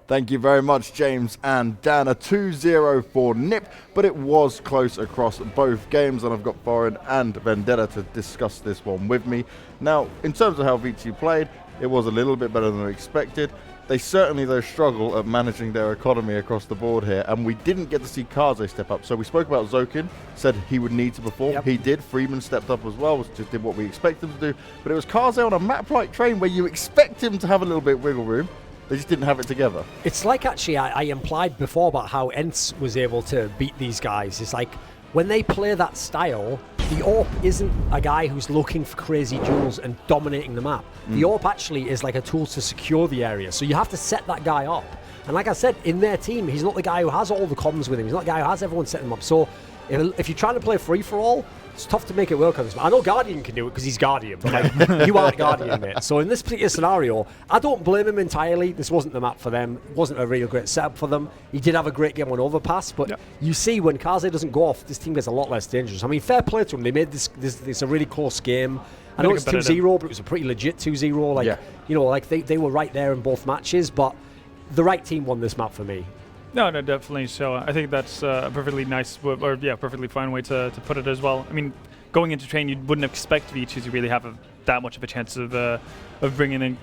Thank you very much, James and Dan. A 2-0 for NiP, but it was close across both games, and I've got Foreign and Vendetta to discuss this one with me. Now, in terms of how ViCi played, it was a little bit better than expected. They certainly, though, struggle at managing their economy across the board here, and we didn't get to see Kaze step up. So we spoke about Zokin, said he would need to perform. Yep. He did. Freeman stepped up as well, just did what we expected him to do. But it was Kaze on a map like Train where you expect him to have a little bit of wiggle room. They just didn't have it together. It's like, actually, I implied before about how Ents was able to beat these guys. It's like, when they play that style, the AWP isn't a guy who's looking for crazy duels and dominating the map. The AWP actually is like a tool to secure the area. So you have to set that guy up. And like I said, in their team, he's not the guy who has all the comms with him. He's not the guy who has everyone setting him up. So if you're trying to play free-for-all, it's tough to make it work on this. I know Guardian can do it because he's Guardian, but like, you aren't Guardian, mate. So in this particular scenario, I don't blame him entirely. This wasn't the map for them. It wasn't a real great setup for them. He did have a great game on Overpass, but you see when Kaze doesn't go off, this team gets a lot less dangerous. I mean, fair play to them. They made this a really close game. I know it's 2-0, but it was a pretty legit 2-0. Like, you know, like they were right there in both matches, but the right team won this map for me. No, definitely. So I think that's a perfectly nice, perfectly fine way to put it as well. I mean, going into Train, you wouldn't expect ViCi to really have that much of a chance of bringing in,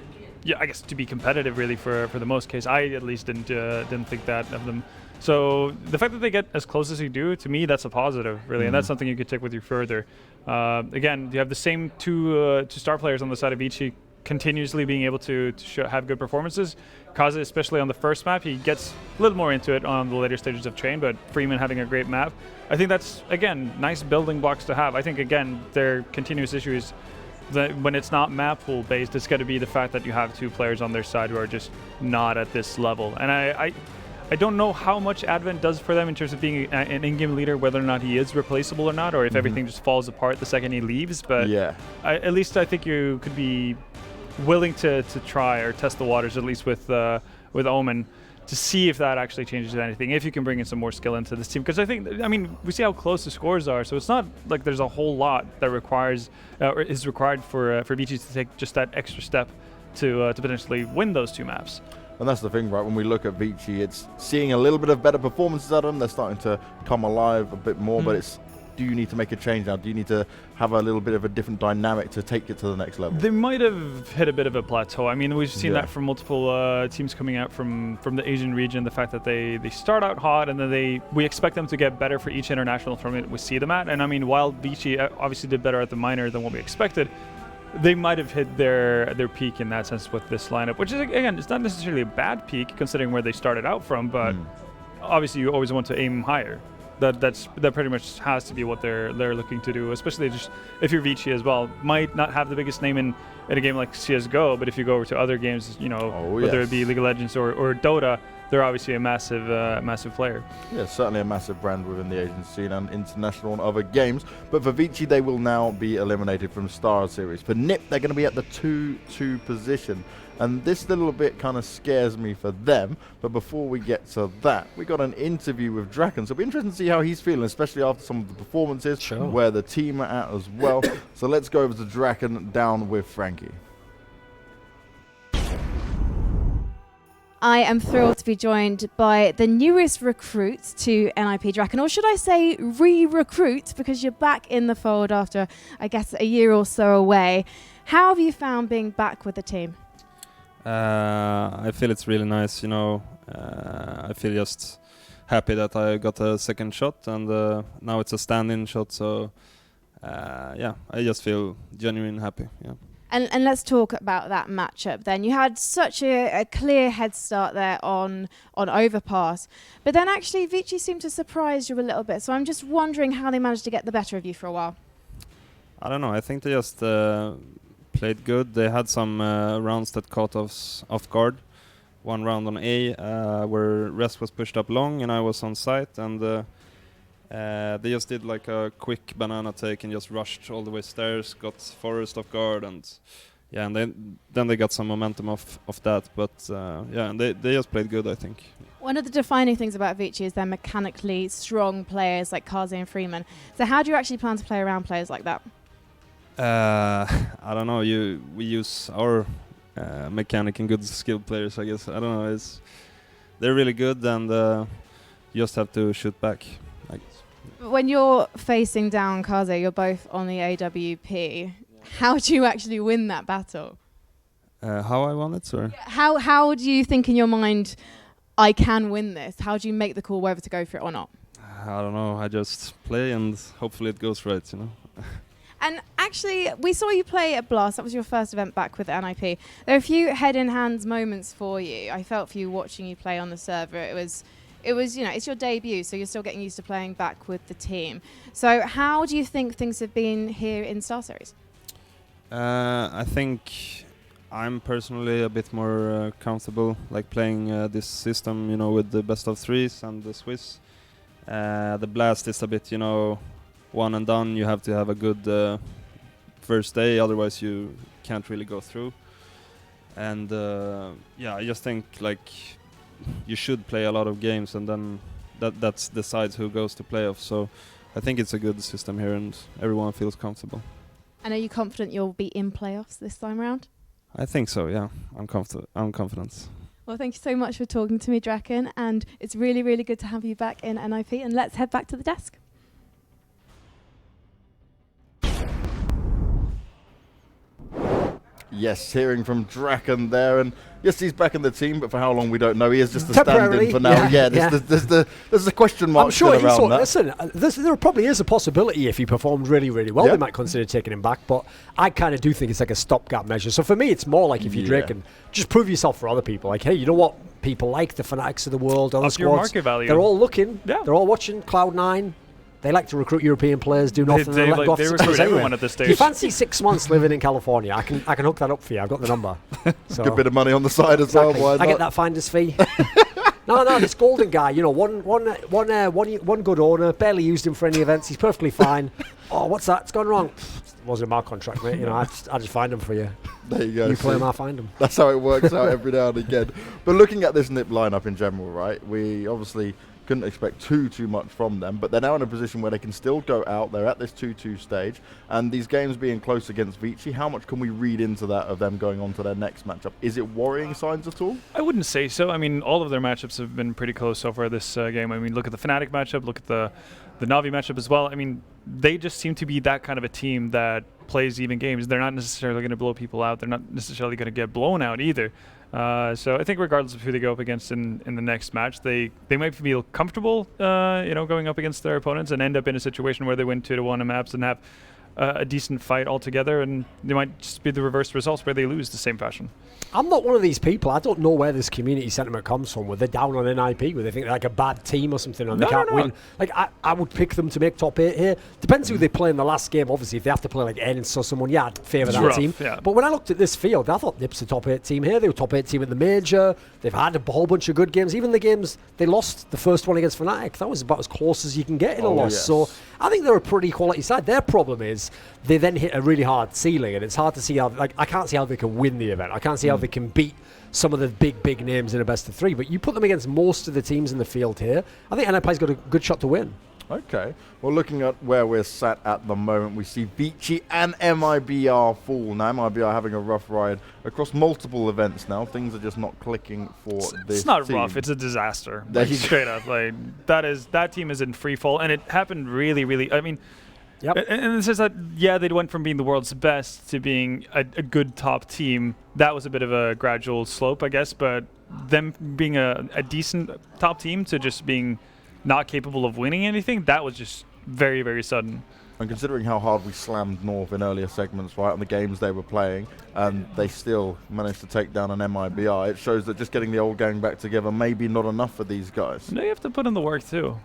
I guess, to be competitive really for the most case. I at least didn't think that of them. So the fact that they get as close as they do, to me, that's a positive, really, and that's something you could take with you further. Again, you have the same two star players on the side of ViCi continuously being able to have good performances. Kaze, especially on the first map, he gets a little more into it on the later stages of Train, but Freeman having a great map. I think that's, again, nice building blocks to have. I think, again, their continuous issue is that when it's not map pool based, it's going to be the fact that you have 2 players on their side who are just not at this level. And I don't know how much Advent does for them in terms of being an in-game leader, whether or not he is replaceable or not, or if everything just falls apart the second he leaves. But at least I think you could be willing to try or test the waters, at least with Omen, to see if that actually changes anything, if you can bring in some more skill into this team. Because I think, I mean, we see how close the scores are, so it's not like there's a whole lot that is required for ViCi to take just that extra step to potentially win those 2 maps. And that's the thing, right? When we look at ViCi, it's seeing a little bit of better performances out of them. They're starting to come alive a bit more, but it's, do you need to make a change now? Do you need to have a little bit of a different dynamic to take it to the next level? They might have hit a bit of a plateau. I mean, we've seen that from multiple teams coming out from the Asian region, the fact that they start out hot and then we expect them to get better for each international tournament we see them at. And I mean, while ViCi obviously did better at the minor than what we expected, they might have hit their peak in that sense with this lineup, which is, again, it's not necessarily a bad peak considering where they started out from, but obviously you always want to aim higher. That pretty much has to be what they're looking to do, especially just if you're ViCi as well. Might not have the biggest name in a game like CSGO, but if you go over to other games, you know, whether it be League of Legends or Dota, they're obviously a massive player. Yeah, certainly a massive brand within the Asian scene and international and other games. But for ViCi, they will now be eliminated from StarSeries. For NiP, they're going to be at the 2-2 position. And this little bit kind of scares me for them. But before we get to that, we got an interview with Draken. So it'll be interesting to see how he's feeling, especially after some of the performances, where the team are at as well. So let's go over to Draken down with Frankie. I am thrilled to be joined by the newest recruit to NiP Draken, or should I say re-recruit, because you're back in the fold after, I guess, a year or so away. How have you found being back with the team? I feel it's really nice, you know. I feel just happy that I got a second shot, and now it's a stand-in shot, so I just feel genuinely happy. And let's talk about that matchup then. You had such a clear head start there on Overpass, but then actually ViCi seemed to surprise you a little bit, so I'm just wondering how they managed to get the better of you for a while. I don't know. I think they just played good. They had some rounds that caught us off guard. One round on A where Rest was pushed up long and I was on site, and they just did like a quick banana take and just rushed all the way stairs, got Forest off guard, and yeah, and then they got some momentum off that. But yeah, and they just played good, I think. One of the defining things about ViCi is they're mechanically strong players like Kaze and Freeman. So how do you actually plan to play around players like that? I don't know. We use our mechanic and good skilled players, I guess. I don't know. They're really good, and you just have to shoot back. When you're facing down Kaze, you're both on the AWP. How do you actually win that battle? How I won it, or How do you think in your mind, I can win this? How do you make the call whether to go for it or not? I don't know. I just play and hopefully it goes right, you know. And actually, we saw you play at Blast. That was your first event back with NiP. There are a few head-in-hands moments for you. I felt for you watching you play on the server. It was, it's your debut, so you're still getting used to playing back with the team. So how do you think things have been here in StarSeries? I think I'm personally a bit more comfortable, like playing this system, you know, with the best of threes and the Swiss. The Blast is a bit, you know, one and done. You have to have a good first day, otherwise you can't really go through. And yeah, I just think like you should play a lot of games, and then that decides who goes to playoffs. So I think it's a good system here, and everyone feels comfortable. And are you confident you'll be in playoffs this time around? I think so, yeah. I'm confident. Well, thank you so much for talking to me, Draken, and it's really, really good to have you back in NiP, and let's head back to the desk. Yes, hearing from Draken there, and yes, he's back in the team, but for how long we don't know. He is just a stand-in for now. Yeah, there's a question mark. I'm sure still around that. Listen, there probably is a possibility if he performed really, really well, they might consider taking him back. But I kind of do think it's like a stopgap measure. So for me, it's more like if you're Draken, just prove yourself for other people. Like, hey, you know what? People like the Fanatics of the world, other Up your squads. market value. They're all looking. Yeah. They're all watching Cloud9. They like to recruit European players, do nothing. They let go off 6 recruit months everyone anyway. at this If you stage. fancy 6 months living in California, I can hook that up for you. I've got the number. So Good bit of money on the side as exactly. well. Why I get not? that finder's fee. No, this Golden guy, you know, one good owner, barely used him for any events. He's perfectly fine. Oh, what's that? It's gone wrong. It wasn't in my contract, mate. You know, I just find him for you. There you go. You play him, I find him. That's how it works out every now and again. But looking at this NiP lineup in general, right, we obviously couldn't expect too much from them, but they're now in a position where they can still go out. They're at this 2-2 stage, and these games being close against ViCi, how much can we read into that of them going on to their next matchup? Is it worrying signs at all? I wouldn't say so. I mean, all of their matchups have been pretty close so far this game. I mean, look at the Fnatic matchup, look at the Na'Vi matchup as well. I mean, they just seem to be that kind of a team that plays even games. They're not necessarily going to blow people out. They're not necessarily going to get blown out either. So I think regardless of who they go up against in the next match, they might feel comfortable, going up against their opponents and end up in a situation where they win 2-1 in maps and have a decent fight altogether, and they might just be the reverse results where they lose the same fashion. I'm not one of these people. I don't know where this community sentiment comes from, where they're down on NiP, where they think they're like a bad team or something and they can't win. Like, I would pick them to make top 8 here. Depends who they play in the last game, obviously. If they have to play like Ents or someone, I'd favour that team. Yeah. But when I looked at this field, I thought NiP's a top 8 team here. They were top 8 team at the major. They've had a whole bunch of good games. Even the games they lost, the first one against Fnatic, that was about as close as you can get in a loss. Yes. So I think they're a pretty quality side. Their problem is they then hit a really hard ceiling, and it's hard to see how, like, I can't see how they can win the event. I can't see how they can beat some of the big names in a best of 3. But you put them against most of the teams in the field here, I think NiP's got a good shot to win. Okay. Well, looking at where we're sat at the moment, we see ViCi and MIBR fall. Now, MIBR having a rough ride across multiple events now. Things are just not clicking for this It's not team. rough. It's a disaster. There Like, you go. straight up. Like, that team is in free fall, and it happened really. I mean, Yep. and it's just that, they went from being the world's best to being a good top team. That was a bit of a gradual slope, I guess, but them being a decent top team to just being not capable of winning anything, that was just very, very sudden. And considering how hard we slammed North in earlier segments, right, on the games they were playing, and they still managed to take down an MIBR, it shows that just getting the old gang back together may be not enough for these guys. No, you have to put in the work too.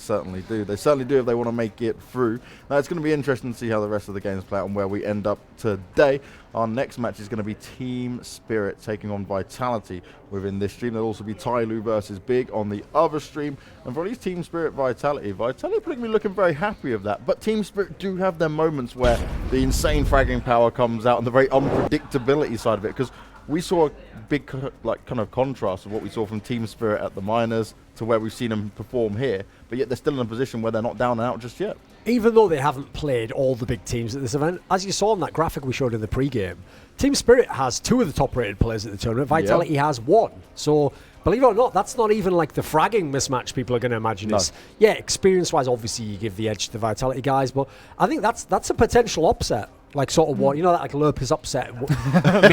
certainly do. They certainly do if they want to make it through. Now, it's going to be interesting to see how the rest of the games play out and where we end up today. Our next match is going to be Team Spirit taking on Vitality within this stream. There'll also be Tyloo versus Big on the other stream. And for these Team Spirit Vitality probably be looking very happy with that. But Team Spirit do have their moments where the insane fragging power comes out and the very unpredictability side of it. Because we saw a big kind of contrast of what we saw from Team Spirit at the minors to where we've seen them perform here, but yet they're still in a position where they're not down and out just yet. Even though they haven't played all the big teams at this event, as you saw in that graphic we showed in the pre-game, Team Spirit has 2 of the top-rated players at the tournament. Vitality has 1. So, believe it or not, that's not even like the fragging mismatch people are going to imagine. No. Yeah, experience-wise, obviously you give the edge to the Vitality guys, but I think that's a potential upset. Like sort of what, you know, that like Lurpus upset. Me,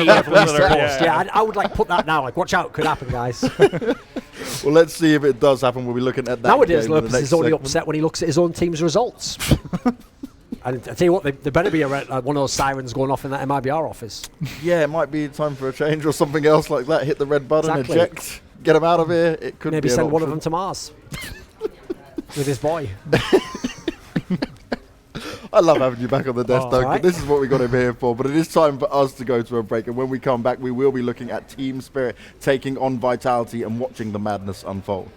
everyone's supposed. Yeah, I would like put that now. Like, watch out, could happen, guys. Well, let's see if it does happen. We'll be looking at that. Nowadays, game in the Lurpus next is only segment. upset when he looks at his own team's results. And I tell you what, there better be one of those sirens going off in that MIBR office. Yeah, it might be time for a change or something else like that. Hit the red button, Exactly. eject, get them out of here. It could Maybe be an send one of option. them to Mars with his boy. I love having you back on the desk, Duncan. right. This is what we got him here for. But it is time for us to go to a break. And when we come back, we will be looking at Team Spirit taking on Vitality and watching the madness unfold.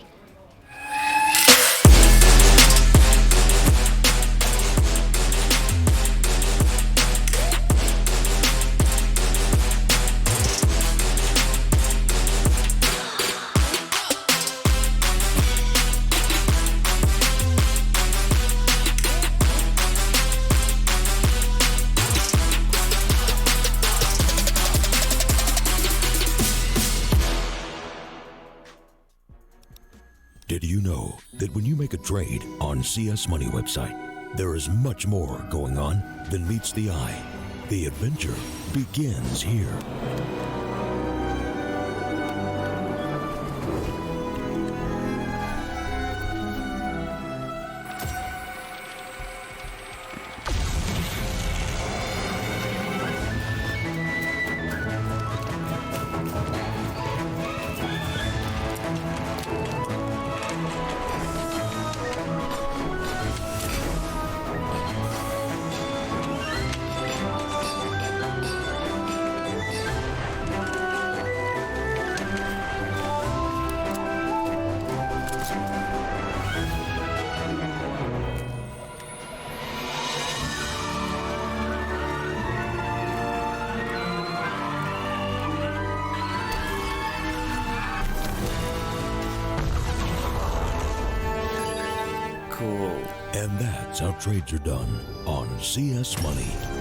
Did you know that when you make a trade on CS Money website, there is much more going on than meets the eye? The adventure begins here. Cool. And that's how trades are done on CS Money.